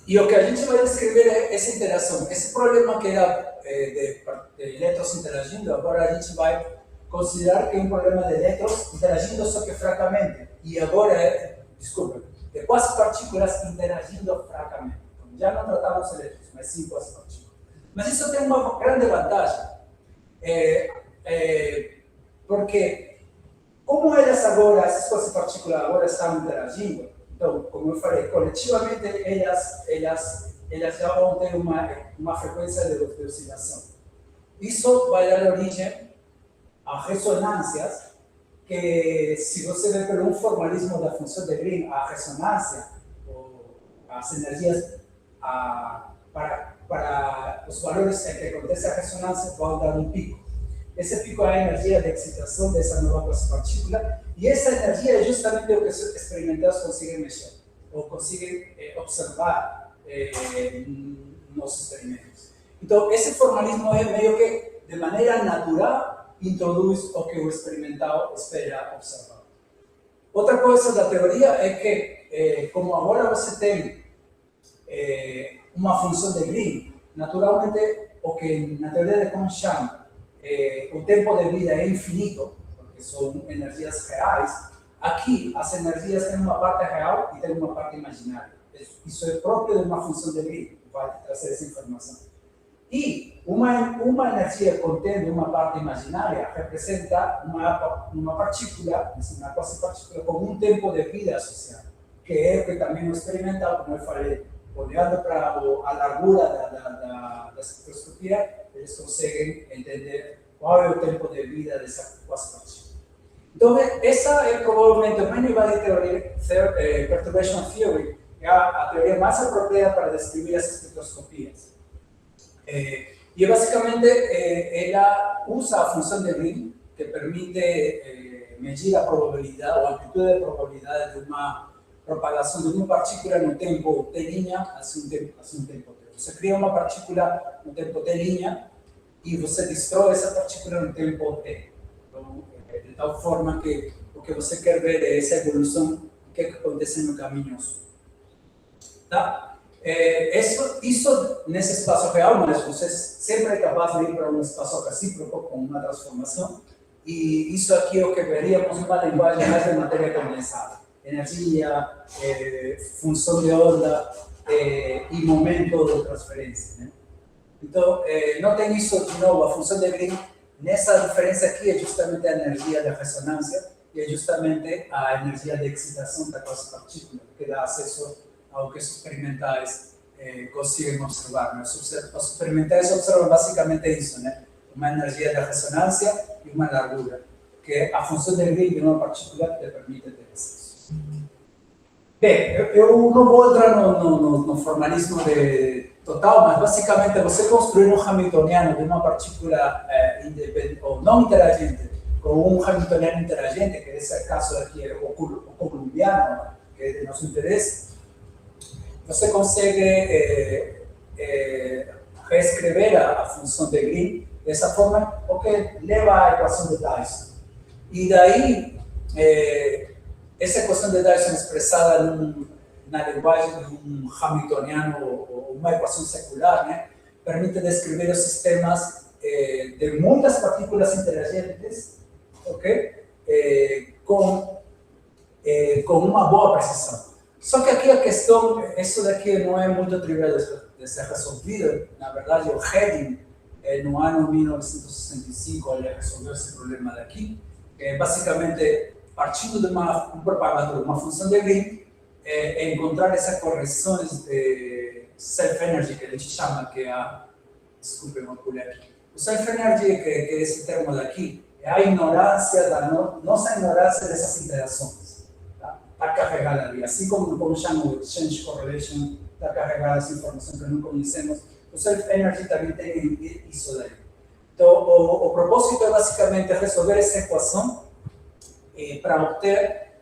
E o que a gente vai descrever é essa interação. Esse problema que era de elétrons interagindo, agora a gente vai considerar que é um problema de elétrons interagindo só que fracamente. E agora, de quase partículas interagindo fracamente. Então, já não tratamos elétrons, mas sim quase partículas. Mas isso tem uma grande vantagem, porque como elas agora, essas quase partículas agora estão interagindo, então, como eu falei, coletivamente elas já vão ter uma frequência de oscilação. Isso vai dar origem a ressonâncias que, se você ver pelo formalismo da função de Green, a ressonância, as energias para os valores em que acontece a ressonância vão dar um pico. Esse pico é a energia de excitação dessa nova partícula, e essa energia é justamente o que os experimentais conseguem mexer, ou conseguem observar nos experimentos. Então, esse formalismo é meio que, de maneira natural, introduz o que o experimental espera observar. Outra coisa da teoria é que, como agora você tem uma função de Green, naturalmente, o que na teoria de Kohn chama o tempo de vida é infinito, porque são energias reais. Aqui, as energias têm uma parte real e têm uma parte imaginária. Isso é próprio de uma função de Green, vai trazer essa informação. E uma energia contendo uma parte imaginária representa uma partícula, uma quase partícula, com um tempo de vida associado, que é o que também o experimental, como eu falei, olhando para a largura da espectroscopia, eles conseguem entender qual é o tempo de vida dessa quase partícula. Então, essa é provavelmente o Main-Body Perturbation Theory, é a teoria mais apropriada para descrever as espectroscopias. E basicamente ela usa a função de Green, que permite medir a probabilidade ou a amplitude de probabilidade de uma propagação de uma partícula no tempo t' assim um tempo t. Você cria uma partícula no tempo t' e você destrói essa partícula no tempo t. Então, de tal forma que o que você quer ver é essa evolução que acontece no caminho azul. Tá? Isso nesse espaço real, mas você sempre é capaz de ir para um espaço recíproco com uma transformação, e isso aqui é o que veríamos numa linguagem mais de matéria condensada. Energia, função de onda e momento de transferência. Né? Então, não tem isso de novo, a função de Green, nessa diferença aqui é justamente a energia da ressonância e é justamente a energia de excitação da quase partícula, que dá acesso ao que os experimentais conseguem observar. Né? Os experimentais observam basicamente isso, né? Uma energia da ressonância e uma largura, que a função de Green de uma partícula te permite ter acesso. Bem, eu não vou entrar no formalismo total, mas basicamente você construir um hamiltoniano de uma partícula ou não interagente com um hamiltoniano interagente, que nesse caso aqui é o coulombiano, que é de nosso interesse, você consegue reescrever a função de Green dessa forma, o que leva à equação de Dyson. E daí, essa equação de Dyson expressada na linguagem de um hamiltoniano ou uma equação secular, né, permite descrever os sistemas de muitas partículas interagentes, okay? Com uma boa precisão. Só que aqui a questão, isso daqui não é muito trivial de ser resolvido. Na verdade, o Hedin, no ano 1965, ele resolveu esse problema daqui, basicamente partindo de um propagador, uma função de Green, encontrar essas correções de self-energy, que a gente chama, que é a... Desculpem, vou pular aqui. O self-energy, que é esse termo daqui, é a ignorância, nossa ignorância dessas interações. Está carregada ali, assim como chama o Exchange Correlation, está carregada essa informação que não conhecemos. O self-energy também tem isso daí. Então, o propósito é basicamente resolver essa equação para obter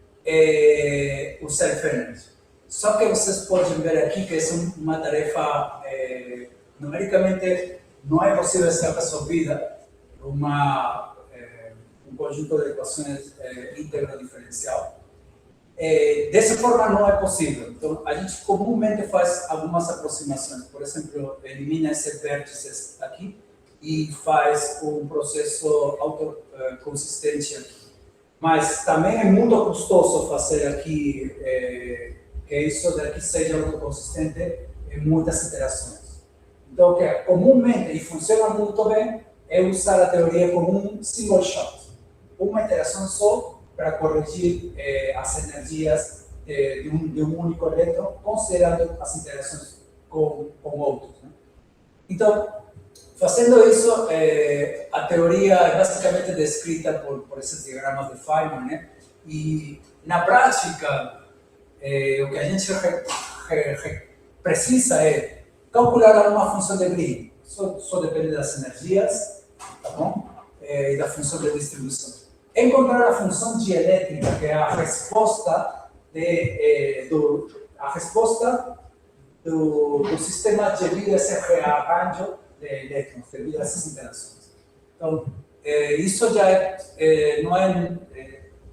o self-energy. Só que vocês podem ver aqui que é uma tarefa numericamente não é possível ser resolvida um conjunto de equações íntegro diferencial. Dessa forma não é possível. Então, a gente comumente faz algumas aproximações. Por exemplo, elimina esses vértices aqui e faz um processo autoconsistente aqui. Mas também é muito custoso fazer aqui que isso daqui seja autoconsistente em muitas iterações. Então, o que comumente e funciona muito bem é usar a teoria como um single shot, uma iteração só para corrigir as energias de um único elétron, considerando as interações com outros, né? Então, fazendo isso, a teoria é basicamente descrita por esses diagramas de Feynman, né? E, na prática, o que a gente precisa é calcular uma função de Green. Só depende das energias, tá bom? E da função de distribuição. Encontrar a função dielétrica, que é a resposta do sistema devido a esse rearranjo de elétrons, devido a essas interações. Então, isso já não é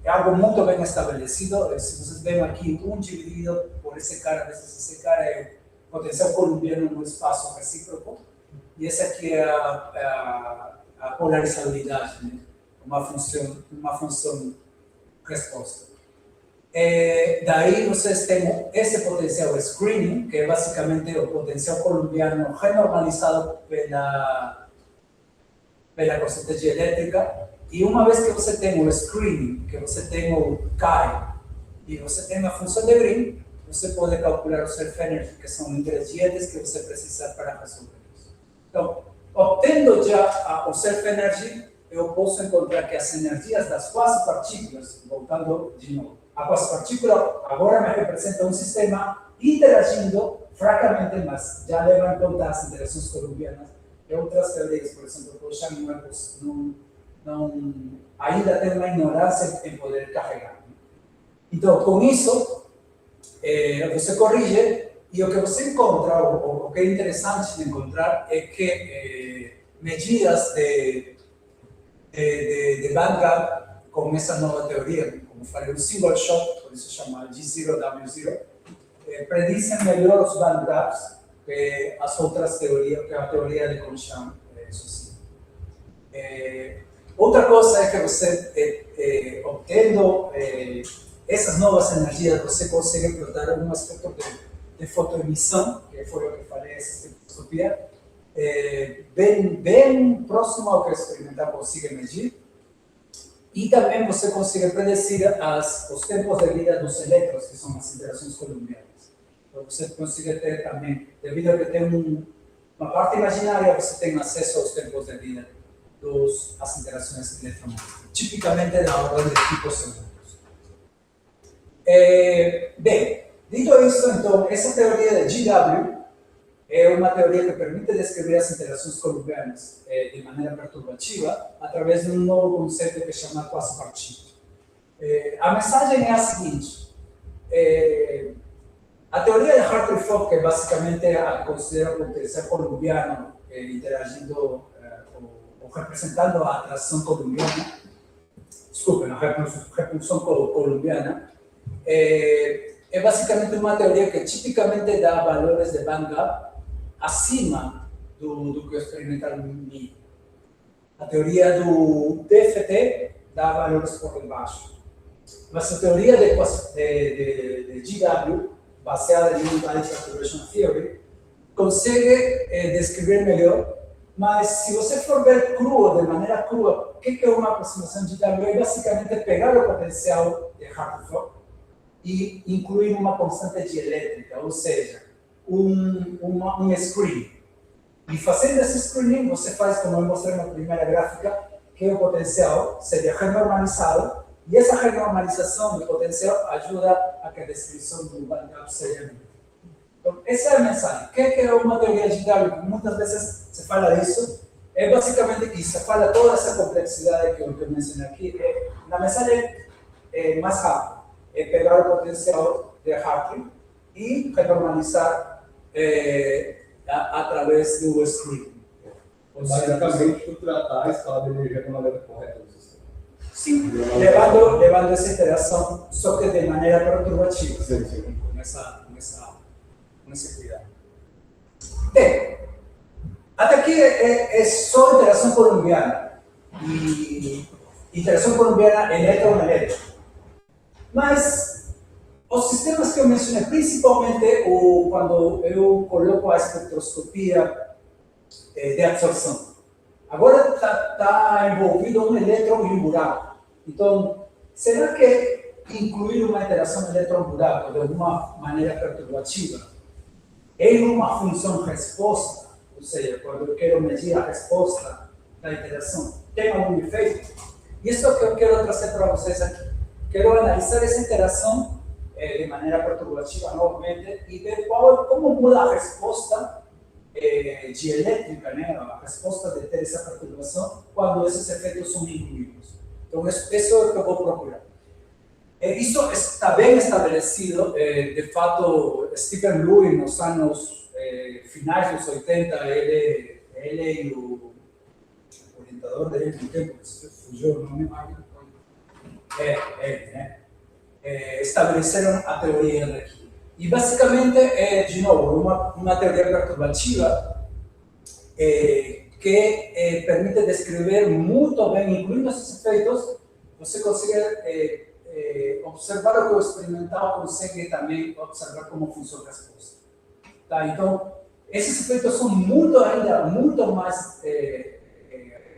algo muito bem estabelecido. Se vocês veem aqui, 1 dividido por esse cara vezes esse cara é o potencial colombiano no espaço recíproco, e essa aqui é a polarizabilidade, né? uma função resposta. Daí vocês têm esse potencial screening, que é basicamente o potencial colombiano renormalizado pela corrente dielétrica, e uma vez que você tem o screening, que você tem o chi, e você tem a função de Green, você pode calcular o self-energy, que são ingredientes que você precisa para resolver isso. Então, obtendo já o self-energy, eu posso encontrar que as energias das quasi-partículas, voltando de novo, a quasi-partícula agora me representa um sistema interagindo fracamente, mas já leva em conta as interações colombianas e outras teorias, por exemplo, o Jean ainda tem uma ignorância em poder carregar. Então, com isso, você corrige, e o que você encontra, o que é interessante de encontrar, é que medidas de bandgap com essa nova teoria, como falei, o single shot, por isso chama G0W0, predizem melhor os bandgaps que as outras teorias, que a teoria de Conchamp suscita. Outra coisa é que você, obtendo essas novas energias, você consegue explorar algum aspecto de fotoemissão, que foi o que falei, essa espectroscopia, bem próximo ao que o experimental consegue medir, e também você consegue predecir os tempos de vida dos elétrons, que são as interações colombianas. Então você consegue ter também, devido a que tem uma parte imaginária, você tem acesso aos tempos de vida das interações eletromagnéticas, tipicamente da ordem de picosegundos. Bem, dito isso, então, essa teoria de GW é uma teoria que permite descrever as interações colombianas de maneira perturbativa através de um novo conceito que chama quasi-partícula. A mensagem é a seguinte: a teoria de Hartree-Fock, que basicamente considera o potencial colombiano interagindo ou representando a atração colombiana, desculpem, a repulsão colombiana, é basicamente uma teoria que tipicamente dá valores de bandgap acima do que o experimental mide. A teoria do DFT dá valores por debaixo. Mas a teoria de GW, baseada em Unified Perturbation Theory, consegue descrever melhor, mas se você for ver crua, de maneira crua, o que é uma aproximação de GW? É basicamente pegar o potencial de Hartree-Fock e incluir uma constante dielétrica, ou seja, um screen. E fazendo esse screening, você faz, como eu mostrei na primeira gráfica, que o potencial seja renormalizado, e essa renormalização do potencial ajuda a que a descrição do bandgap seja melhor. Então, essa é a mensagem. O que é uma teoria de GW? Muitas vezes se fala disso. É basicamente isso. Se fala toda essa complexidade que eu mencionei aqui. Na mensagem é mais rápido. É pegar o potencial de Hartree e renormalizar através do screening. basicamente por tratar a escala de energia de maneira correta no sistema. Sim, levando essa interação, só que de maneira perturbativa. Sim, sim. Com esse cuidado. Bem, até aqui é só interação colombiana. E interação colombiana elétron-elétrica. Mas os sistemas que eu mencionei, principalmente quando eu coloco a espectroscopia de absorção. Agora está envolvido um elétron e um buraco. Então, será que incluir uma interação elétron-buraco de alguma maneira perturbativa em uma função resposta, ou seja, quando eu quero medir a resposta da interação, tem algum efeito? Isso é o que eu quero trazer para vocês aqui. Quero analisar essa interação de maneira perturbativa novamente e ver como muda a resposta dielétrica, né? A resposta de ter essa perturbação quando esses efeitos são incluídos. Então, isso é o que eu vou procurar. Isso está bem estabelecido. De fato, Stephen Lewis, nos anos finais dos 80, ele e o orientador dele no tempo, que fugiu o nome, né? Estabeleceram a teoria daqui. E basicamente de novo, uma teoria perturbativa que permite descrever muito bem, incluindo esses efeitos, você consegue observar o que o experimental consegue também observar como funciona a resposta. Tá? Então, esses efeitos são muito mais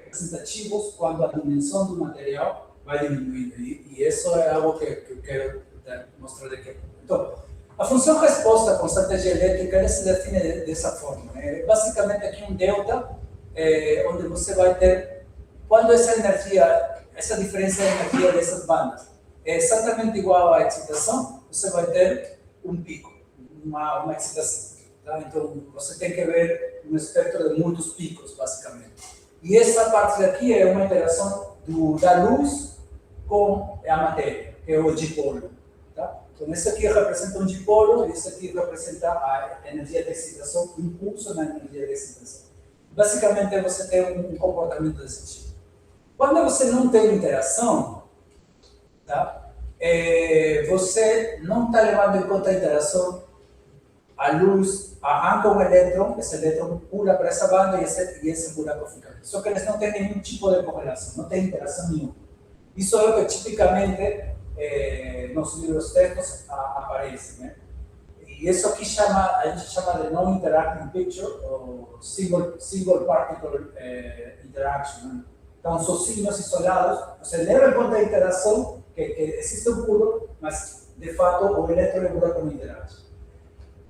representativos quando a dimensão do material vai diminuindo. E isso é algo que eu quero mostrar aqui. Então, a função resposta constante dielétrica se define dessa forma. Basicamente, aqui um delta, onde você vai ter, quando essa energia, essa diferença de energia dessas bandas é exatamente igual à excitação, você vai ter um pico, uma excitação. Tá? Então, você tem que ver um espectro de muitos picos, basicamente. E essa parte daqui é uma interação da luz com a matéria, que é o dipolo. Tá? Então, esse aqui representa um dipolo e esse aqui representa a energia de excitação, o impulso na energia de excitação. Basicamente, você tem um comportamento desse tipo. Quando você não tem interação, tá? Você não está levando em conta a interação, a luz arranca um elétron, esse elétron pula para essa banda e esse buraco fica. Só que eles não têm nenhum tipo de correlação, não tem interação nenhuma. Isso é o que tipicamente nos livros textos aparece, né? E isso aqui a gente chama de non-interacting picture, ou single particle interaction. Né? Então, são signos isolados, você leva em conta a interação, que existe um pulo, mas de fato o elétron e o buraco não interagem.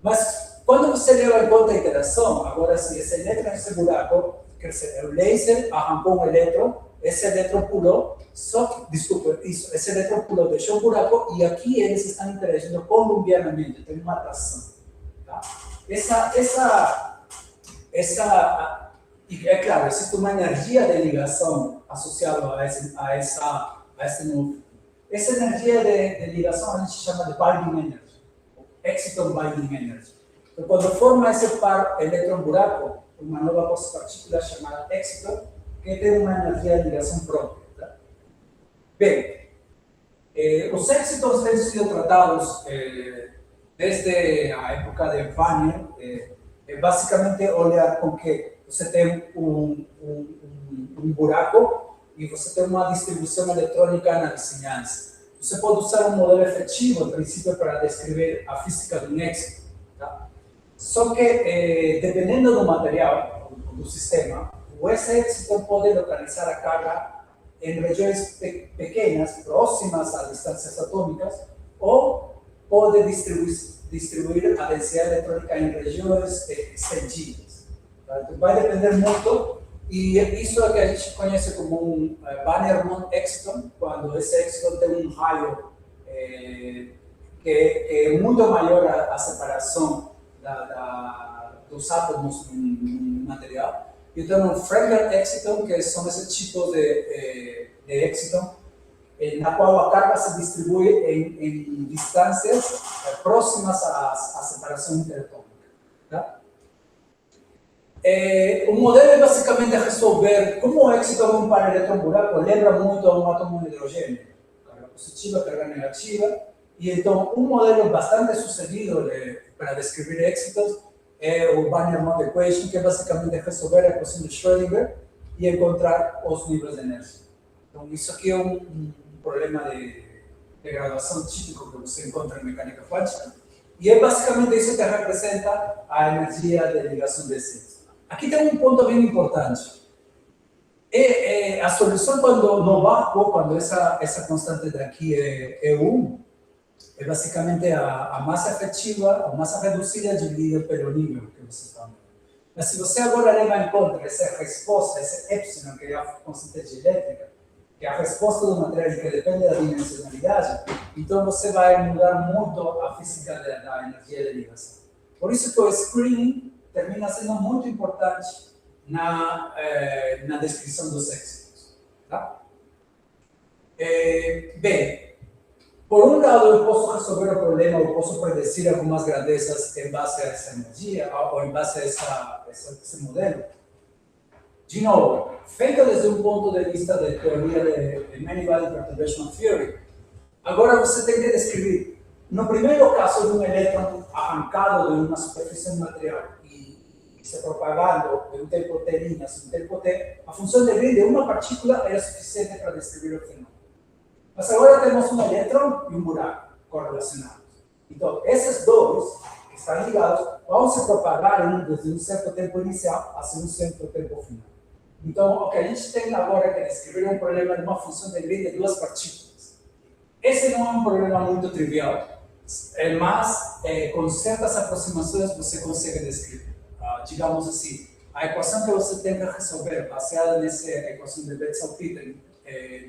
Mas quando você leva em conta a interação, agora sim, esse elétron e esse buraco, quer dizer, o laser arrancou um elétron, esse elétron pulou, esse elétron pulou, deixou um buraco, e aqui eles estão interagindo colombianamente, tem uma atração. Tá? É claro, existe uma energia de ligação associada a esse núcleo. Essa energia de ligação a gente chama de binding energy, exciton binding energy. Então, quando forma esse par elétron-buraco, uma nova partícula chamada exciton, que tem uma energia de ligação própria. Tá? Bem, os excitons têm sido tratados desde a época de Wagner, basicamente olhar com que você tem um buraco e você tem uma distribuição eletrônica na vizinhança. Você pode usar um modelo efetivo, a princípio, para descrever a física do excito. Tá? Só que, dependendo do material, do sistema, esse excito pode localizar a carga em regiões pequenas, próximas a distâncias atômicas, ou pode distribuir a densidade eletrônica em regiões estendidas. Tá? Então, vai depender muito, e isso é que a gente conhece como um Bannerman exciton, quando esse exciton tem um raio que é muito maior a separação dos átomos no material. E tem um Fresnel exciton, que são esse tipo de exciton, na qual a carga se distribui em distâncias próximas à separação interatômica. Tá? O modelo é basicamente resolver como o éxito de um par elétron-buraco lembra muito a um átomo de hidrogênio, carga positiva, carga negativa, e então um modelo bastante sucedido para descrever éxitos é o Banner-Mott Equation, que é basicamente resolver a equação de Schrödinger e encontrar os níveis de energia. Então isso aqui é um problema de graduação típico que você encontra em mecânica quântica, e é basicamente isso que representa a energia de ligação de síntese. Aqui tem um ponto bem importante. A solução quando no vácuo, quando essa constante daqui é 1, é basicamente a massa efetiva, a massa reduzida dividida pelo nível que você está vendo. Mas se você agora leva em conta essa resposta, esse epsilon, que é a constante elétrica, que é a resposta do material que depende da dimensionalidade, então você vai mudar muito a física da energia de ligação. Por isso que o screening termina sendo muito importante na descrição dos éxitos. Tá? Bem, por um lado eu posso resolver o problema, eu posso predecir algumas grandezas em base a essa energia, ou em base a esse modelo. De novo, feito desde um ponto de vista de teoria de Many-Body Perturbation Theory, agora você tem que descrever, no primeiro caso de um elétron arrancado de uma superfície material e se propagando de um tempo t linhas, um tempo t, a função de Green de uma partícula era suficiente para descrever o fenômeno. Mas agora temos um elétron e um buraco correlacionados. Então, esses dois que estão ligados vão se propagar desde um certo tempo inicial a um certo tempo final. Então, o que a gente tem agora é que descrever um problema de uma função de Green de duas partículas. Esse não é um problema muito trivial, mas com certas aproximações você consegue descrever. Digamos assim, a equação que você tem que resolver, baseada nessa equação de Betzel-Peter,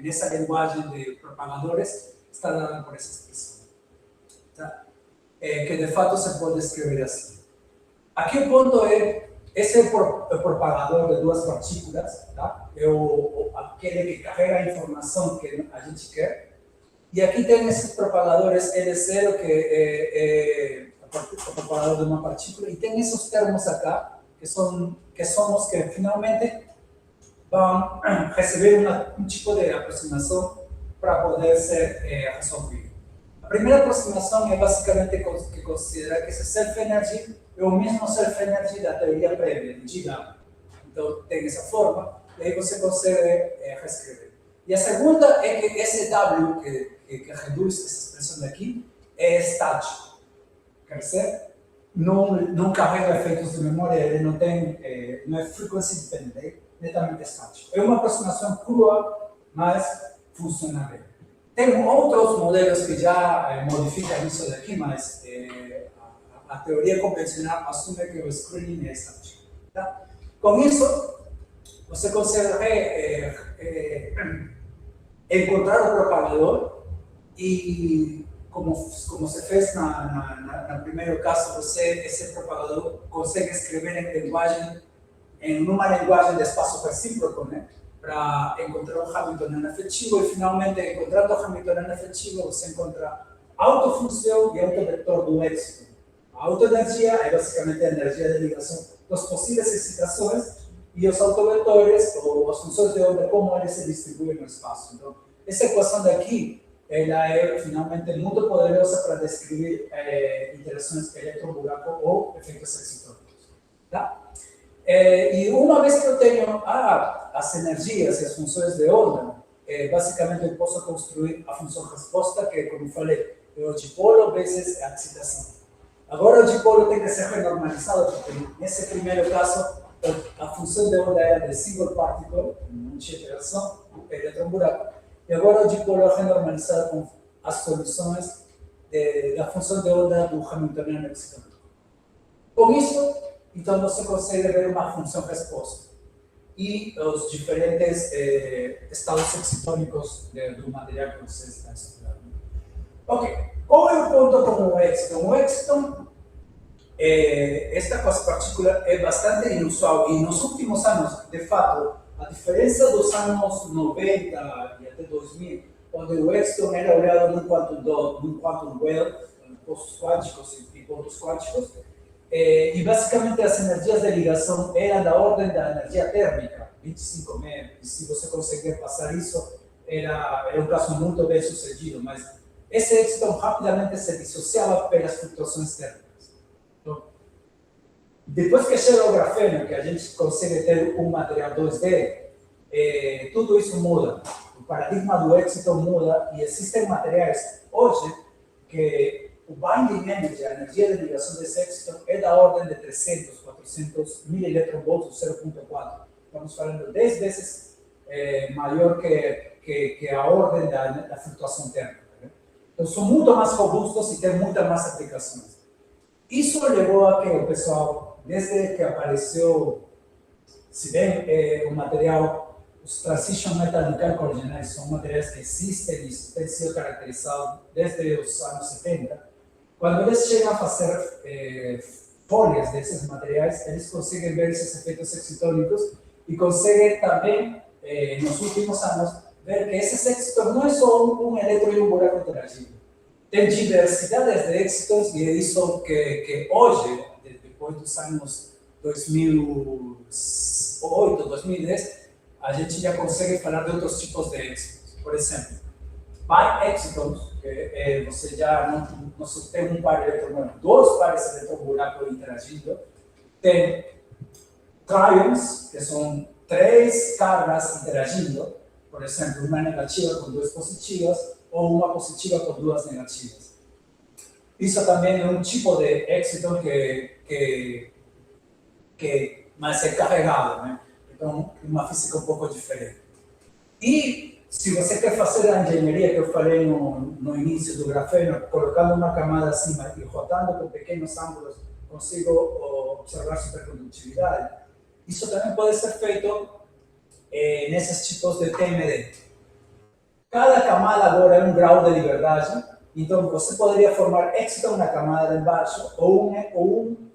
nessa linguagem de propagadores, está dada por essa expressão. Tá? Que de fato se pode escrever assim. Aqui o ponto é, esse é o propagador de duas partículas, tá? É aquele que carrega a informação que a gente quer. E aqui tem esses propagadores L0, que é o propagador de uma partícula, e tem esses termos acá, que são os que finalmente vão receber um tipo de aproximação para poder ser resolvido. A primeira aproximação é basicamente que considera que esse self-energy é o mesmo self-energy da teoria prévia, de GW. Então, tem essa forma, e aí você consegue reescrever. E a segunda é que esse W, que reduz essa expressão daqui, é estático. Quer dizer, não carrega efeitos de memória, ele não é frequency dependent, netamente estático. É uma aproximação crua, mas funciona bem. Tem outros modelos que já modificam isso daqui, mas a teoria convencional assume que o screening é estático. Tá? Com isso, você consegue encontrar o propagador e, como se fez no primeiro caso, esse propagador consegue escrever numa linguagem de espaço recíproco, né? Para encontrar um Hamiltoniano efetivo, e finalmente, encontrando o Hamiltoniano efetivo, você encontra autofunção e autovetor do éxito. A autoenergia é basicamente a energia de ligação das possíveis excitações, e os autovetores, ou as funções de onda, como eles se distribuem no espaço. Então, essa equação daqui, ela é finalmente muito poderosa para descrever interações elétron-buraco ou efeitos excitónicos. Tá? E uma vez que eu tenho as energias e as funções de onda, basicamente eu posso construir a função resposta, que, como falei, é o dipolo vezes a excitação. Agora o dipolo tem que ser renormalizado, porque nesse primeiro caso, a função de onda era de single particle, não tinha interação, elétron-buraco, e agora o dipolo é renormalizado com as soluções da função de onda do Hamiltoniano excitônico. Com isso, então você consegue ver uma função resposta e os diferentes estados excitônicos do material que você está estudando. Ok, qual é o ponto com o Exciton? O Exciton, esta partícula é bastante inusual e nos últimos anos, de fato, a diferença dos anos 90 e até 2000, onde o Exciton era olhado num quantum well, postos quânticos e pontos quânticos, E basicamente as energias de ligação eram da ordem da energia térmica, 25 MeV, e se você conseguir passar isso, era um caso muito bem sucedido, mas esse êxito rapidamente se dissociava pelas flutuações térmicas. Então, depois que chega o grafeno, que a gente consegue ter um material 2D, tudo isso muda. O paradigma do êxito muda e existem materiais hoje que o binding energy, a energia de ligação desse êxito, é da ordem de 300, 400 mil-electronvolts, 0,4. Estamos falando 10 vezes maior que a ordem da flutuação térmica. Né? Então, são muito mais robustos e têm muitas mais aplicações. Isso levou a que o pessoal, desde que apareceu, se bem o material, os transition metal nickel collagenase são materiais que existem e têm sido caracterizados desde os anos 70. Quando eles chegam a fazer folhas desses materiais, eles conseguem ver esses efeitos excitônicos e conseguem também, nos últimos anos, ver que esses éxitos não é só um elétron e um buraco interagindo. Tem diversidades de éxitos e é isso que hoje, depois dos anos 2008, 2010, a gente já consegue falar de outros tipos de éxitos. Por exemplo, bi-éxitos, que você já não só tem um par de elétrons, dois pares de elétrons buraco interagindo. Tem trions, que são três cargas interagindo, por exemplo, uma negativa com duas positivas, ou uma positiva com duas negativas. Isso também é um tipo de éxito mas é carregado, né? Então, uma física um pouco diferente. E se você quer fazer a engenharia que eu falei no início do grafeno, colocando uma camada acima e rotando com pequenos ângulos, consigo observar supercondutividade. Isso também pode ser feito nesses tipos de TMD. Cada camada agora é um grau de liberdade, então você poderia formar éxito na camada de baixo ou um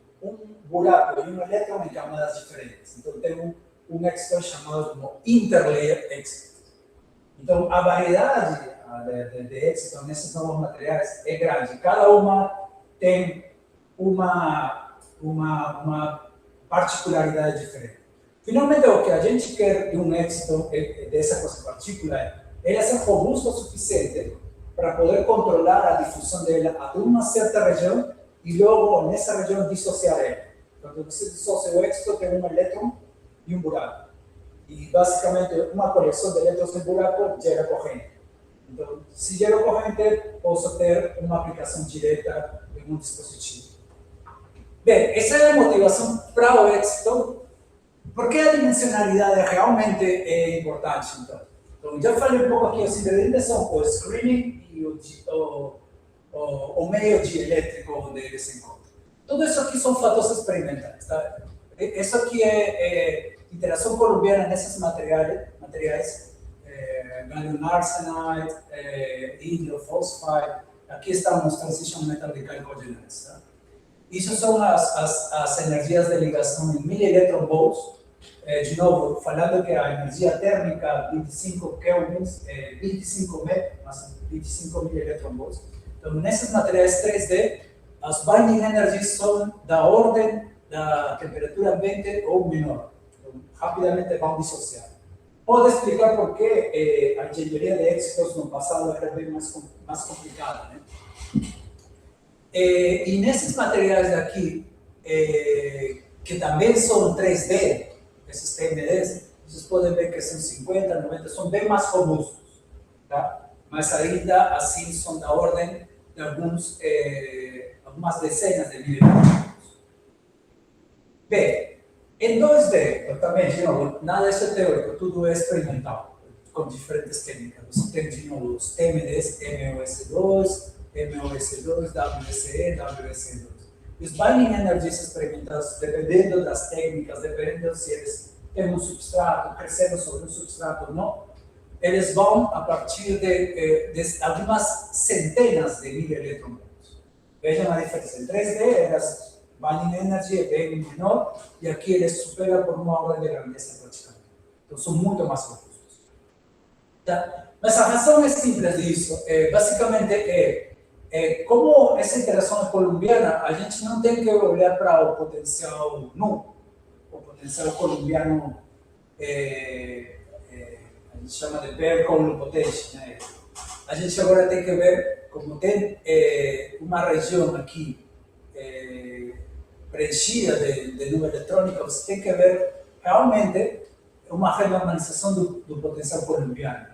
buraco e um elétron em camadas diferentes. Então tem um éxito chamado como interlayer éxito. Então a variedade de éxito nesses novos materiais é grande. Cada uma tem uma particularidade diferente. Finalmente, o que a gente quer de um éxito dessa coisa particular é ele ser robusto o suficiente para poder controlar a difusão dela a uma certa região e logo nessa região dissociar ela. Quando você dissocia o éxito, tem um elétron e um buraco. E basicamente uma coleção de elétrons em buraco gera corrente. Então, se gera corrente, posso ter uma aplicação direta em um dispositivo. Bem, essa é a motivação para o éxito. Por que a dimensionalidade realmente é importante, então? Então, já falei um pouco aqui, os ingredientes são o screening e o meio dielétrico onde eles se encontram. Tudo isso aqui são fatos experimentais. Tá? Isso aqui é interação columbiana nesses materiais gallium arsenide, hydrofosfide. Aqui estão os transition metal nickel collagenase. Tá? Isso são as energias de ligação em 1000 electronvolts. De novo, falando que a energia térmica 25 kelvins, 25 MeV, mas 25 mil electronvolts. Então, nesses materiais 3D, as binding energies são da ordem da temperatura ambiente ou menor. Então, rapidamente vão dissociar. Pode explicar por que a engenharia de éxitos no passado era bem mais complicada, né? E nesses materiais daqui, que também são 3D, esses TMDs, vocês podem ver que são 50, 90, são bem mais robustos, tá? Mas ainda assim são da ordem de algumas dezenas de mil elétrons. Bem, em 2D, também, de novo, nada disso é teórico, tudo é experimental, com diferentes técnicas. Você tem, de novo, os TMDs, MOS2, MOS2, WSE, WSE2. Os binding energies experimentados, dependendo das técnicas, dependendo se eles têm um substrato, cresceram sobre um substrato ou não, eles vão a partir de algumas centenas de mil eletronvolts. Vejam a diferença. Em 3D, as binding energy é bem menor, e aqui eles superam por uma ordem de grandeza praticamente. Então, são muito mais robustos. Tá? Mas a razão é simples disso. Basicamente, como essa interação é colombiana, a gente não tem que olhar para o potencial nu, o potencial colombiano, a gente chama de bare column potential, né? A gente agora tem que ver como tem uma região aqui preenchida de nuvem eletrônica, você tem que ver realmente uma renormalização do potencial colombiano.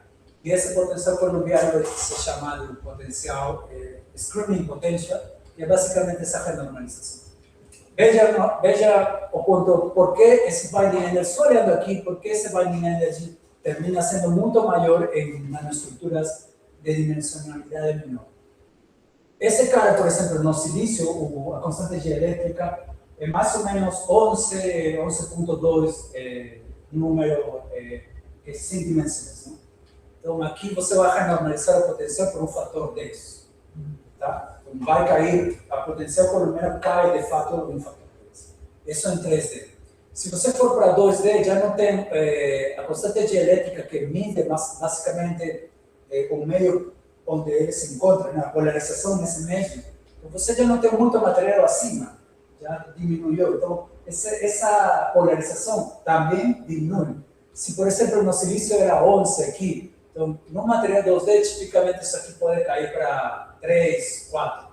E esse potencial colombiano é chamado potencial screening potential, que é basicamente essa renormalização. Veja o ponto, por que esse binding energy, só olhando aqui, por que esse binding energy termina sendo muito maior em nanoestruturas de dimensionalidade menor. Esse cara, por exemplo, no silício, a constante dielétrica é mais ou menos 11.2 número que sem dimensões. Né? Então, aqui você vai renormalizar o potencial por um fator 10. Tá? Então, vai cair, a potencial colombiana cai de fato em um fator 10. Isso em 3D. Se você for para 2D, já não tem a constante dielétrica que mide basicamente o meio onde ele se encontra, na polarização nesse meio. Então, você já não tem muito material acima, já diminuiu. Então, essa polarização também diminui. Se, por exemplo, no silício era 11 aqui, então, no material 2D, tipicamente isso aqui pode cair para 3, 4.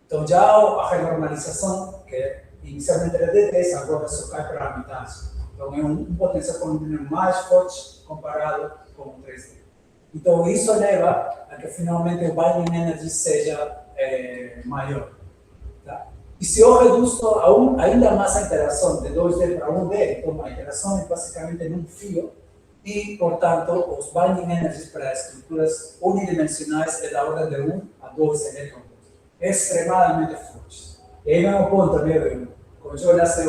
Então, já a renormalização, que inicialmente era de 10, agora só cai para a metade. Então, é um potencial colombiano mais forte comparado com o 3D. Então, isso leva a que finalmente o binding energy seja maior. Tá? E se eu reduzo ainda mais a interação de 2D para 1D, então a interação é basicamente num fio, e, portanto, os binding energies para estruturas unidimensionais é da ordem de 1 a 2 elétrons. Extremamente fortes. E aí vem o ponto, né? Como eu olhasse,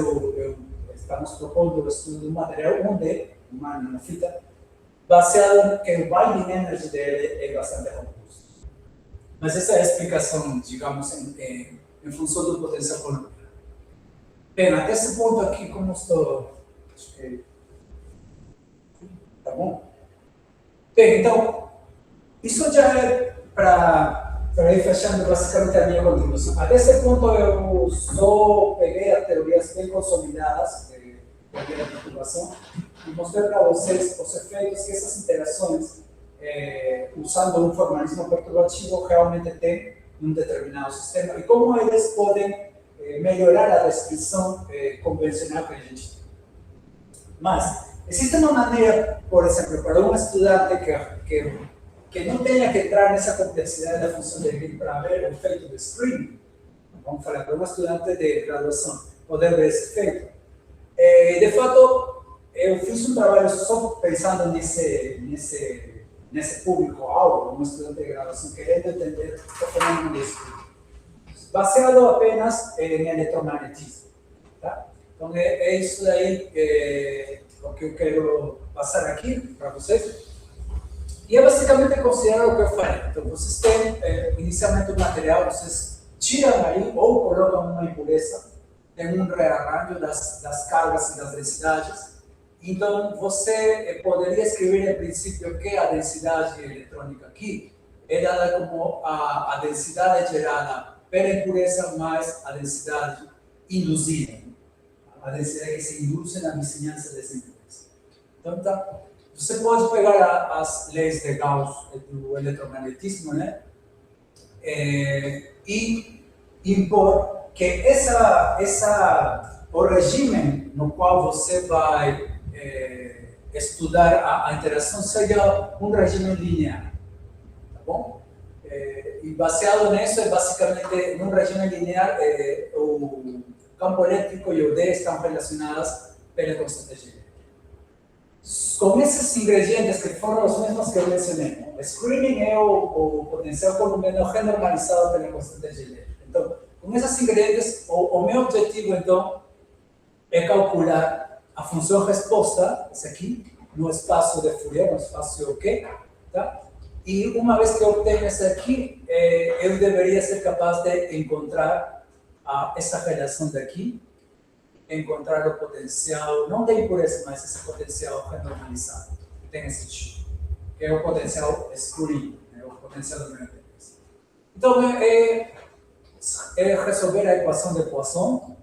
estamos propondo o estudo de um material 1D, uma nanofita, baseado em que o binding energy dele é bastante robusto. Mas essa é a explicação, digamos, em função do potencial colombiano. Bem, até esse ponto aqui, como estou... Acho que... Tá bom? Bem, então, isso já é para ir fechando basicamente a minha contribuição. Até esse ponto eu só peguei as teorias bem consolidadas de teoria da perturbação e mostrei para vocês os efeitos que essas interações, usando um formalismo perturbativo, realmente têm em um determinado sistema e como eles podem melhorar a descrição convencional que a gente tem. Mas, existe uma maneira, por exemplo, para um estudante que não tenha que entrar nessa complexidade da função de Green para ver o efeito de screening, vamos falar para um estudante de graduação poder ver esse efeito. De fato, eu fiz um trabalho só pensando nesse público-alvo, um estudante de graduação querendo entender o fenômeno de screening, baseado apenas em eletromagnetismo. Tá? Então, é isso daí o que eu quero passar aqui para vocês. E é basicamente considerar o que eu falei. Então, vocês têm inicialmente um material, vocês tiram aí ou colocam uma impureza, tem um rearranjo das cargas e das densidades. Então, você poderia escrever, em princípio, que a densidade eletrônica aqui é dada como a densidade gerada pela impureza mais a densidade induzida, a densidade que se induz na vizinhança dessa impureza. Então, tá. Você pode pegar as leis de Gauss do eletromagnetismo, né? E impor que o regime no qual você vai estudar a interação seja um regime linear, tá bom? E baseado nisso, basicamente, num regime linear, o campo elétrico e o D estão relacionados pela constante G. Com esses ingredientes que foram os mesmos que eu mencionei, o screening é o potencial colombiano renormalizado pela constante G. Então, com esses ingredientes, o meu objetivo, então, é calcular a função resposta, esse aqui, no espaço de Fourier, no espaço Q, tá? E uma vez que eu obtenho esse aqui, eu deveria ser capaz de encontrar essa relação daqui, encontrar o potencial, não da impureza, mas esse potencial renormalizado, que tem esse tipo, que é o potencial screening, né, o potencial do meu interesse. Então, resolver a equação de Poisson,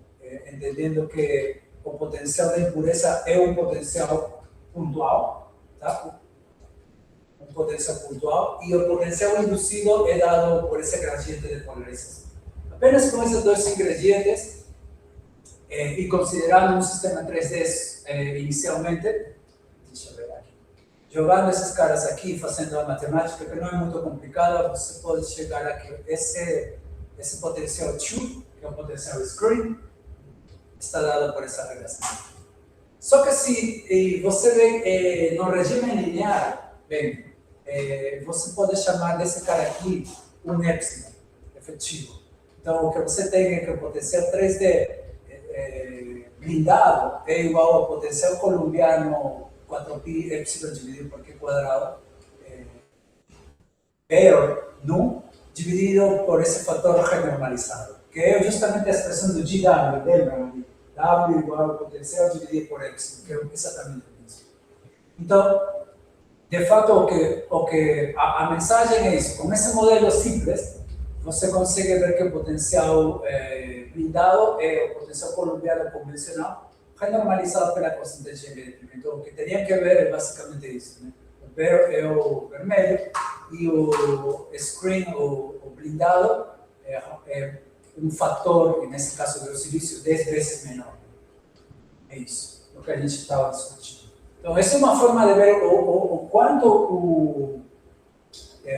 entendendo que o potencial da impureza é um potencial pontual, tá? Um potencial pontual, e o potencial induzido é dado por esse gradiente de polarização. Apenas com esses dois ingredientes, e considerando um sistema 3D inicialmente, deixa eu ver aqui, jogando esses caras aqui, fazendo a matemática, que não é muito complicada, você pode chegar aqui, esse potencial 2, que é o potencial screen, está dado por essa relação. Só que se você vê no regime linear, bem, você pode chamar desse cara aqui um epsilon efetivo. Então, o que você tem é que o potencial 3D blindado é igual ao potencial colombiano 4π epsilon dividido por Q quadrado, pero nu, dividido por esse fator renormalizado, que é justamente a expressão do GW, lembra? W igual ao potencial dividido por epsilon, que é exatamente isso. Então, de fato, a mensagem é isso. Com esse modelo simples, você consegue ver que o potencial blindado é o potencial colombiano convencional, renormalizado pela constante elétrica. Então, o que teria que ver é basicamente isso, né? O verde é o vermelho e o screen, o blindado, é um fator, nesse caso do silício, 10 vezes menor. É isso, o que a gente estava discutindo. Então, essa é uma forma de ver o quanto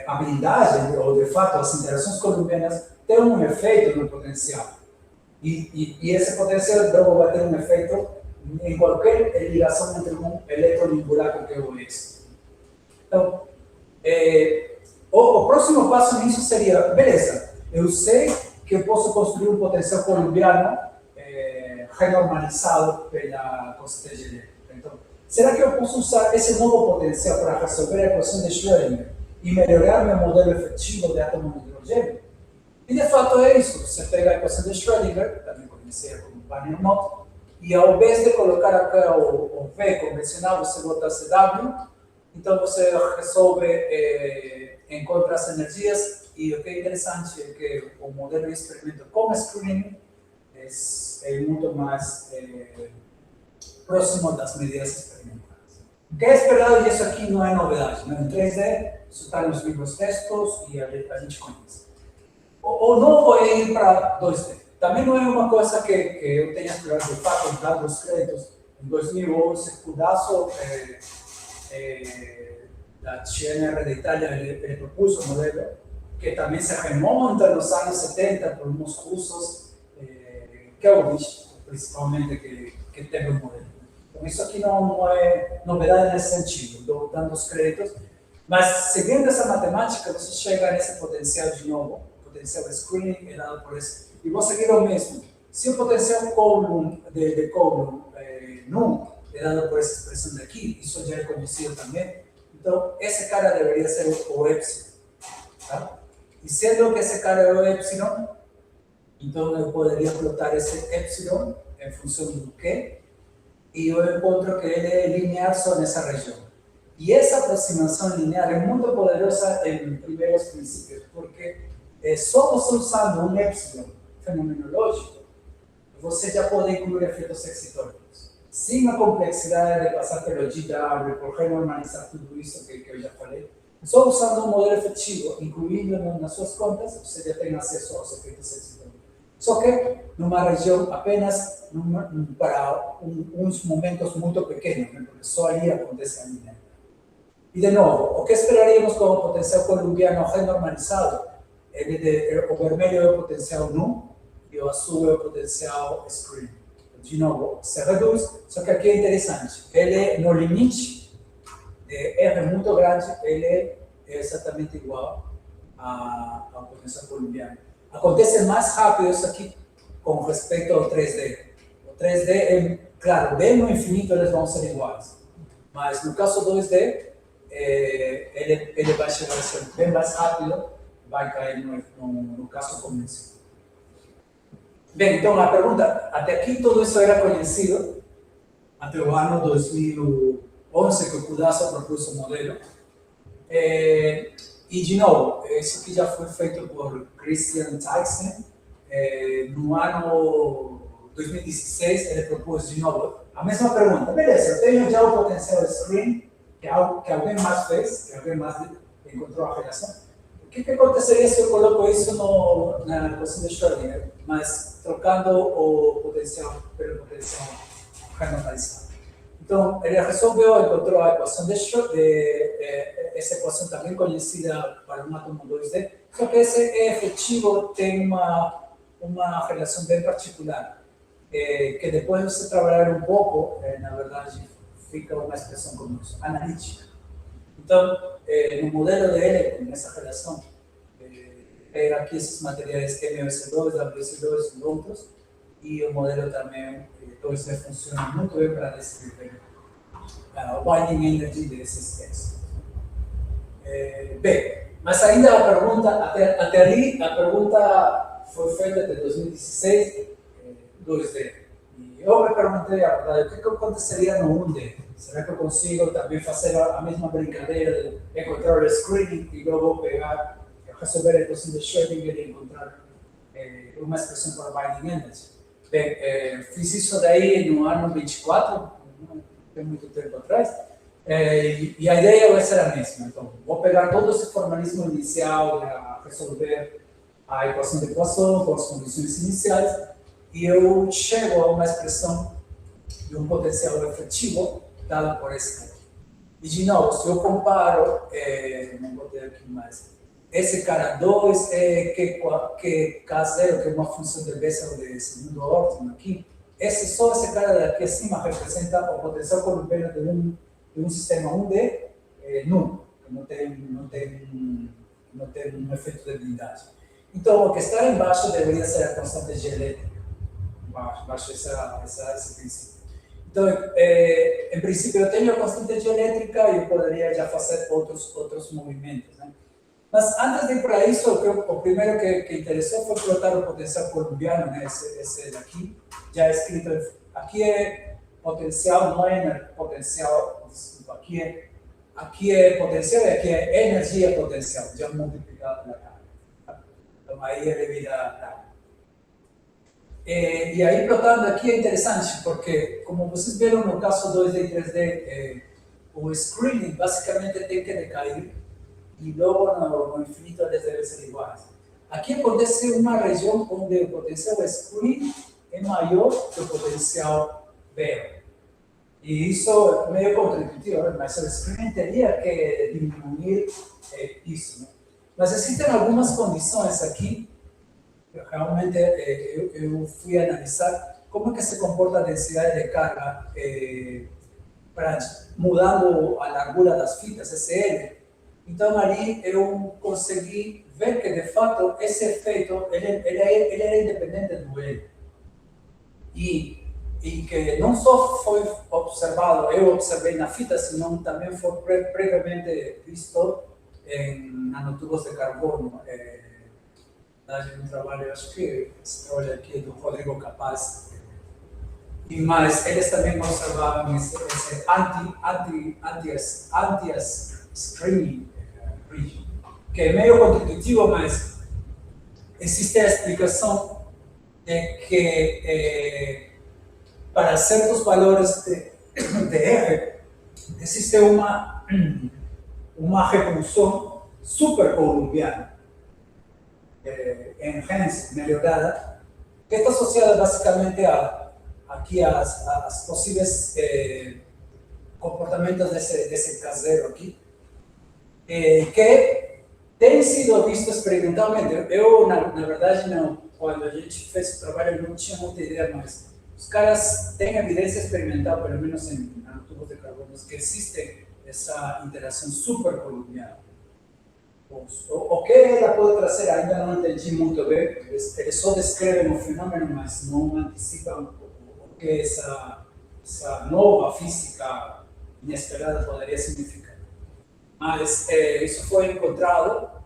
a blindagem, ou de fato as interações colombianas, tem um efeito no potencial. E esse potencial então, vai ter um efeito em qualquer ligação entre um elétron e um buraco que é o X. Então, o próximo passo nisso seria, beleza, eu sei que eu posso construir um potencial colombiano renormalizado pela constante elétrica. Então, será que eu posso usar esse novo potencial para resolver a equação de Schrödinger e melhorar meu modelo efetivo de átomo de hidrogênio? E de fato é isso. Você pega a equação de Schrödinger, também conhecida como Banner-Mott, e ao invés de colocar aqui o V convencional, você bota CW, então você resolve, encontra as energias, e o que é interessante é que o modelo de experimento com screening é muito mais próximo das medidas experimentais. O que é esperado, e isso aqui não é novidade, né? Em 3D, isso está nos livros textos e a gente conhece. O novo é ir para 2D. Também não é uma coisa que eu tenha explorado de fato, dando os créditos. Em 2011, Cudasso, da CNR de Itália, ele propôs um modelo que também se remonta nos anos 70 por uns russos, Kelvich, principalmente, que teve um modelo. Então, isso aqui não é novidade nesse sentido, estou dando os créditos, mas seguindo essa matemática, você chega nesse potencial de novo, potencial screening é dado por esse, e vou seguir o mesmo. Se o potencial Coulomb, de Coulomb nu é dado por essa expressão daqui, isso já é conhecido também, então esse cara deveria ser o epsilon, tá? E sendo que esse cara é o epsilon, então eu poderia plotar esse epsilon em função do Q, e eu encontro que ele é linear só nessa região. E essa aproximação linear é muito poderosa em primeiros princípios, porque só você usando um epsilon fenomenológico, você já pode incluir efeitos excitóricos, sem a complexidade de passar pelo GW, por renormalizar tudo isso que eu já falei. Só usando um modelo efetivo, incluindo nas suas contas, você já tem acesso aos efeitos excitóricos. Só que numa região apenas para uns momentos muito pequenos, né? Porque só ali acontece a linha. E de novo, o que esperaríamos com o potencial colombiano renormalizado? O vermelho é o potencial nu e o azul é o potencial screen. De novo, se reduz, só que aqui é interessante. Ele, no limite de R muito grande, ele é exatamente igual ao potencial colombiano. Acontece mais rápido isso aqui com respeito ao 3D. O 3D é, claro, bem no infinito eles vão ser iguais. Mas no caso 2D, ele vai chegar a ser bem mais rápido, vai cair no caso convencional. Bem, então a pergunta, até aqui tudo isso era conhecido, até o ano 2011 que o Cudasso propôs o modelo. E, de novo, isso aqui já foi feito por Christian Teixeira. No ano 2016, ele propôs de novo a mesma pergunta. Beleza, eu tenho já o potencial screen, que é algo que alguém mais fez, que alguém mais encontrou a relação. O que aconteceria se eu coloco isso na equação de Schrödinger, mas trocando o potencial pelo potencial renormalizado? Então, ele encontrou a equação de Schrödinger, essa equação também conhecida para um átomo 2D, só que esse efetivo tem uma relação bem particular, que depois de você trabalhar um pouco, na verdade, fica uma expressão como isso, analítica. Então, no modelo dele, nessa relação, pega aqui esses materiais MOS2, WS2 e outros, e o modelo também, 2D funciona muito bem para descrever o binding energy desses textos. Bem, mas ainda a pergunta, até ali, a pergunta foi feita de 2016, 2D. E eu me perguntei, a verdade, o que aconteceria no 1D? Será que eu consigo também fazer a mesma brincadeira de encontrar o screening e logo pegar, resolver a equação de Schrödinger e encontrar uma expressão para binding energy? Bem, fiz isso daí no ano 24, não tem muito tempo atrás, e a ideia vai ser a mesma. Então, vou pegar todo esse formalismo inicial para resolver a equação de Poisson com as condições iniciais, e eu chego a uma expressão de um potencial efetivo dado por esse cara. E, de novo, se eu comparo, não vou ter aqui mais, esse cara 2 que K0, que é uma função de Bessel de segundo ordem aqui, só esse cara daqui acima representa o potencial colombiano de um sistema 1D nulo, que não tem um efeito de blindagem. Então, o que está embaixo deveria ser a constante G elétrica, embaixo esse princípio. Então, em princípio, eu tenho a constante G elétrica e eu poderia já fazer outros movimentos, né? Mas antes de ir para isso, o primeiro que interessou foi colocar o potencial colombiano, né? Esse daqui, já escrito aqui é potencial, não é potencial, desculpa, aqui é potencial e aqui é energia potencial, já multiplicado pela carga. Então aí ele vira. E aí, plotando aqui é interessante, porque como vocês viram no caso 2D e 3D, o screening basicamente tem que decair e logo no infinito eles devem ser iguais. Aqui acontece uma região onde o potencial screen é maior que o potencial zero. E isso é meio contraintuitivo, mas o screening teria que diminuir isso, né? Mas existem algumas condições aqui, que realmente eu fui analisar como é que se comporta a densidade de carga mudando a largura das fitas, SL. Então, ali eu consegui ver que, de fato, esse efeito ele era independente do L. E que não só foi observado, eu observei na fita, senão também foi previamente visto em nanotubos de carbono. De um trabalho, acho que esse trabalho aqui é do Rodrigo Capaz. Mas eles também observavam esse anti-screening region, que é meio contraintuitivo, mas existe a explicação de que para certos valores de R existe uma repulsão supercolumbiana em Hens melhorada, que está associada basicamente aqui às possíveis comportamentos desse caseiro aqui, que tem sido visto experimentalmente. Eu, na verdade, não. Quando a gente fez o trabalho, eu não tinha muita ideia, mas os caras têm evidência experimental, pelo menos em nanotubos de carbono, que existe essa interação supercolumbiana. O que ela pode trazer, ainda não entendi muito bem, eles só descrevem o fenômeno, mas não antecipam o que essa nova física inesperada poderia significar. Mas isso foi encontrado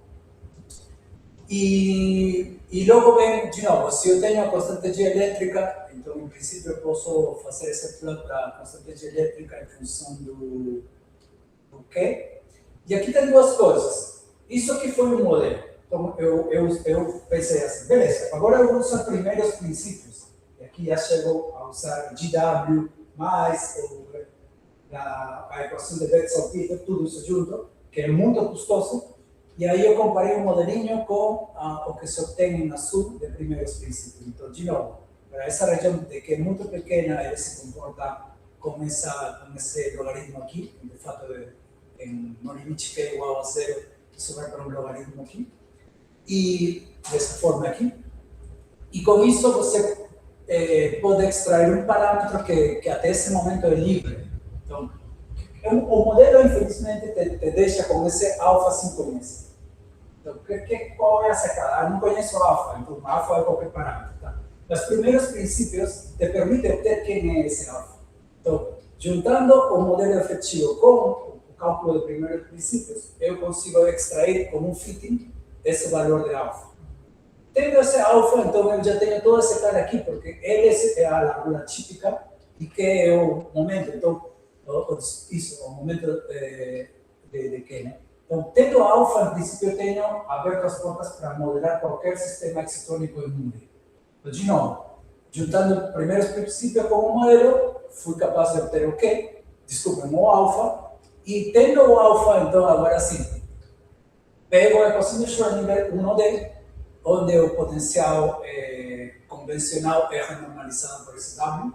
e logo vem, de novo, se eu tenho a constante G elétrica, então em princípio eu posso fazer esse plot da constante G elétrica em função do Q. E aqui tem duas coisas. Isso aqui foi um modelo. Então, eu pensei assim, beleza, agora eu uso os primeiros princípios. E aqui já chego a usar GW, mais a equação de Betz-Salpeter, tudo isso junto, que é muito custoso. E aí eu comparei um modelinho com o que se obtém na SUB de primeiros princípios. Então, de novo, para essa região de que é muito pequena, ele se comporta com esse logaritmo aqui, de fato, no limite que é igual a zero, isso vai para um logaritmo aqui, e dessa forma aqui. E com isso você pode extrair um parâmetro que até esse momento é livre. Então, o modelo, infelizmente, te deixa com esse alfa sem conhecer. Então, qual é a sacada? Eu não conheço alfa, então alfa é qualquer parâmetro. Tá? Os primeiros princípios te permitem obter quem é esse alfa. Então, juntando o modelo efetivo com o cálculo de primeiros princípios, eu consigo extrair como um fitting esse valor de alfa. Tendo esse alfa, então eu já tenho todo esse cara aqui, porque ele é a largura típica e que é o momento, então, isso, o momento de que, né? Então, tendo alfa, em princípio, eu tenho aberto as portas para modelar qualquer sistema excitônico em um meio. Então, de novo, juntando primeiros princípios com o modelo, fui capaz de obter o quê? Desculpem, o alfa. E tendo o alfa, então, agora sim, pego a equação de Schrödinger 1D, onde o potencial convencional é renormalizado por esse W.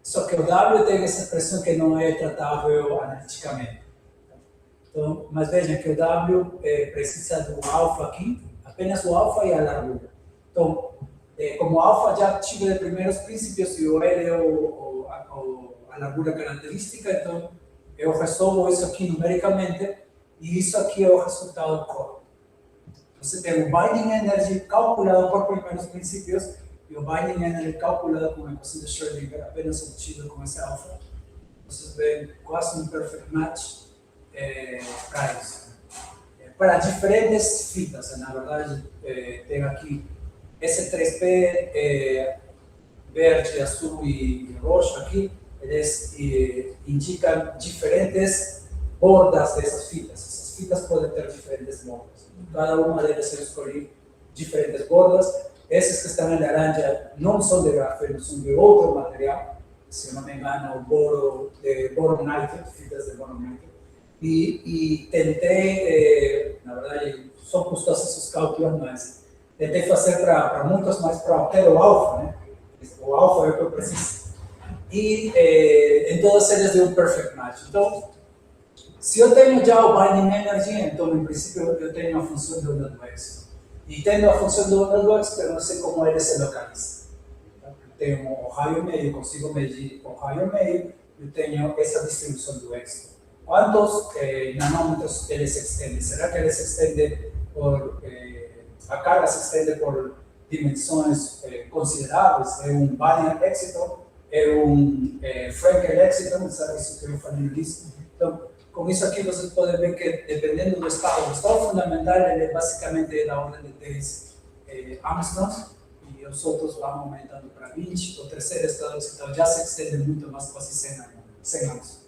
Só que o W tem essa expressão que não é tratável analiticamente. Então, mas vejam que o W precisa do alfa aqui, apenas o alfa e a largura. Então, como alfa já tive de primeiros princípios e o L é a largura característica, então eu resolvo isso aqui numericamente e isso aqui é o resultado do cálculo. Você tem o binding energy calculado por primeiros princípios e o binding energy calculado com a equação de Schrödinger apenas obtido com esse alfa. Vocês veem quase um perfect match para isso. Para diferentes fitas, na verdade, tem aqui S3P, verde, azul e roxo aqui, eles indicam diferentes bordas dessas fitas. Essas fitas podem ter diferentes bordas. Cada uma delas eu escolhi diferentes bordas. Esses que estão em laranja não são de grafeno, são de outro material. Se não me engano, o boron nitride, fitas de boron nitride. E tentei, na verdade, são custosos esses cálculos, mas tentei fazer para muitos, mas para obter o alfa, né? O alfa é o que eu preciso. E em todas elas deu um perfect match. Então, se eu tenho já o binding energy, então, em princípio, eu tenho a função do onda do X. E tendo a função do onda do X, eu não sei como ele se localiza. Eu tenho o raio meio, consigo medir o raio meio, eu tenho essa distribuição do X. Quantos nanômetros ele se estende? Será que ele se estende por... a carga se estende por dimensões consideráveis? É um Barnier Exciton? É um Frankel Exciton? Sabe isso que eu falei disso? Então, com isso aqui vocês podem ver que, dependendo do estado fundamental, ele é basicamente da ordem de 10 angstroms, e os outros vão aumentando para 20. O terceiro estado excital já se estende muito mais, quase 100 angstroms.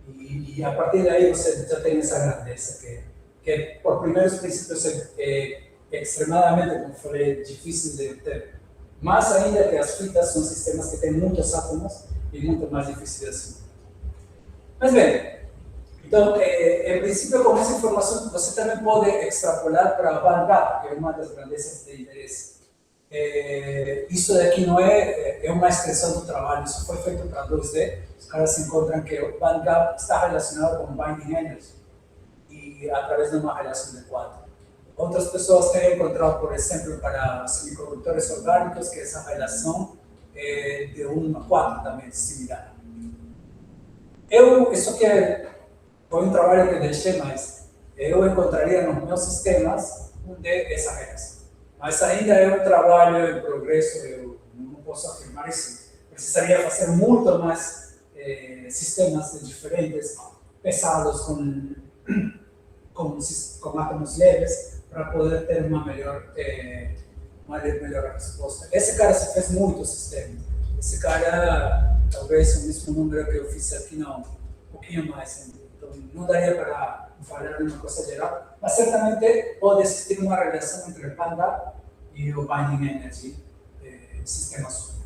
E a partir daí você já tem essa grandeza, que por primeiros princípios é extremadamente, como falei, difícil de ter. Mais ainda que as fitas são sistemas que têm muitos átomos e muito mais difíceis assim. Mas bem, então, em princípio, com essa informação, você também pode extrapolar para a bandgap, que é uma das grandezas de interesse. Isso daqui não é uma extensão do trabalho, isso foi feito para 2D. Os caras encontram que o bandgap está relacionado com binding energy e através de uma relação de 4. Outras pessoas têm encontrado, por exemplo, para semicondutores orgânicos, que essa relação é de 1 a 4 também, similar. Isso que foi um trabalho que deixei, mas eu encontraria nos meus sistemas essa relação. Mas ainda é um trabalho em progresso, eu não posso afirmar isso. Precisaria fazer muito mais sistemas diferentes, pesados, com átomos leves, para poder ter uma melhor resposta. Esse cara se fez muitos sistemas. Esse cara, talvez o mesmo número que eu fiz aqui, não, um pouquinho mais. Então, não daria para falar de uma coisa geral, mas certamente pode existir uma relação entre o Panda e o Binding Energy sistema solar.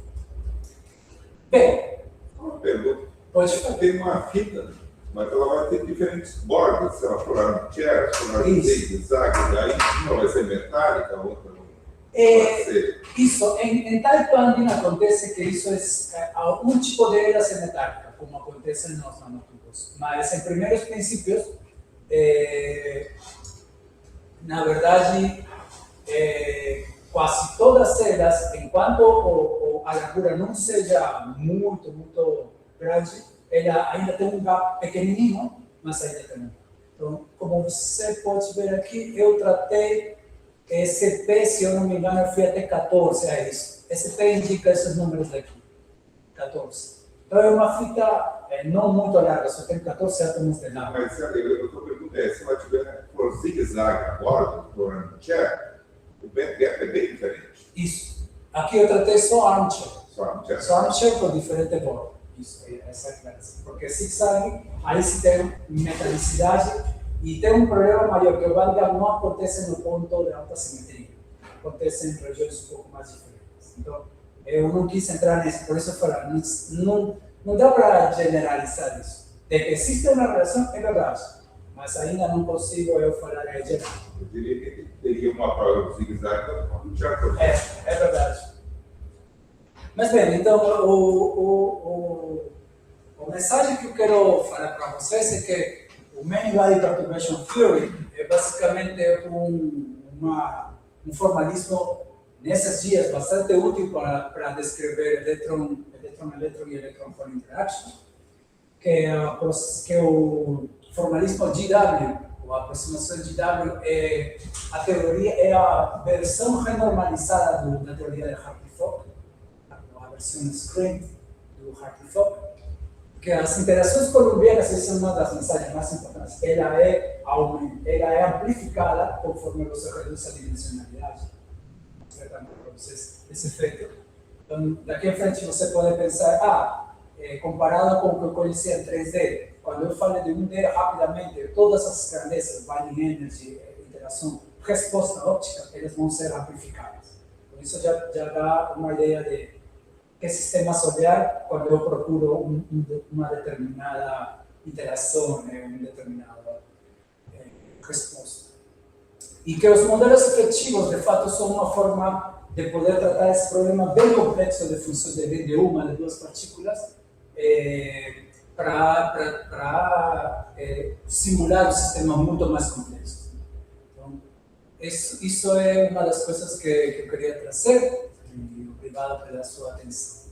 Bem, Uma pergunta. pode falar. Tem uma fita, mas ela vai ter diferentes bordas. Se ela for armchair, se for Isso. zigue-zague, daí uma vai ser metálica, a outra não pode ser. Isso, em Taipanding acontece que isso é, algum tipo de elas é metálica, como acontece nos nanotubos. Mas em primeiros princípios, na verdade, quase todas elas, enquanto a largura não seja muito grande, ela ainda tem um gap pequenininho, mas ainda tem um gap. Então, como você pode ver aqui, eu tratei esse P, se eu não me engano, eu fui até 14, é isso. Esse P indica esses números daqui, 14. Então é uma fita não muito larga, só tem 14 átomos de larga. Mas a outra pergunta é, se ela tiver for zigue-zague a borda, for armchair, o bandgap é bem diferente. Isso. Aqui eu tratei só armchair. Só armchair. Só armchair com diferente borda. Isso, essa é a classe. Porque zigue-zague, aí se tem metalicidade e tem um problema maior, que o bandgap não acontece no ponto de alta simetria. Acontece em regiões um pouco mais diferentes. Então, eu não quis entrar nisso, por isso eu falei, não dá para generalizar isso. De que existe uma relação, é verdade, mas ainda não consigo eu falar em geral. Eu diria que teria uma prova de zigue-zague da armchair. É verdade. Mas bem, então, a mensagem que eu quero falar para vocês é que o Many Body Perturbation Theory é basicamente um formalismo nesses dias bastante útil para descrever elétron e electron-hole interaction, que é o formalismo GW, ou a aproximação GW, é a versão renormalizada da teoria de Hartree-Fock, a versão screen do Hartree-Fock, que as interações colombianas são uma das mensagens mais importantes. Ela é amplificada conforme você reduz a dimensionalidade. Certamente para vocês esse efeito. Então, daqui em frente você pode pensar, comparado com o que eu conhecia em 3D, quando eu falo de 1D rapidamente, todas as grandezas, binding energy, interação, resposta óptica, elas vão ser amplificadas. Por isso já dá uma ideia de que sistema solar, quando eu procuro uma determinada interação, uma determinada resposta. E que os modelos efetivos, de fato, são uma forma de poder tratar esse problema bem complexo de função de uma, de duas partículas, para simular um sistema muito mais complexo. Então, isso é uma das coisas que eu queria trazer. E obrigado pela sua atenção.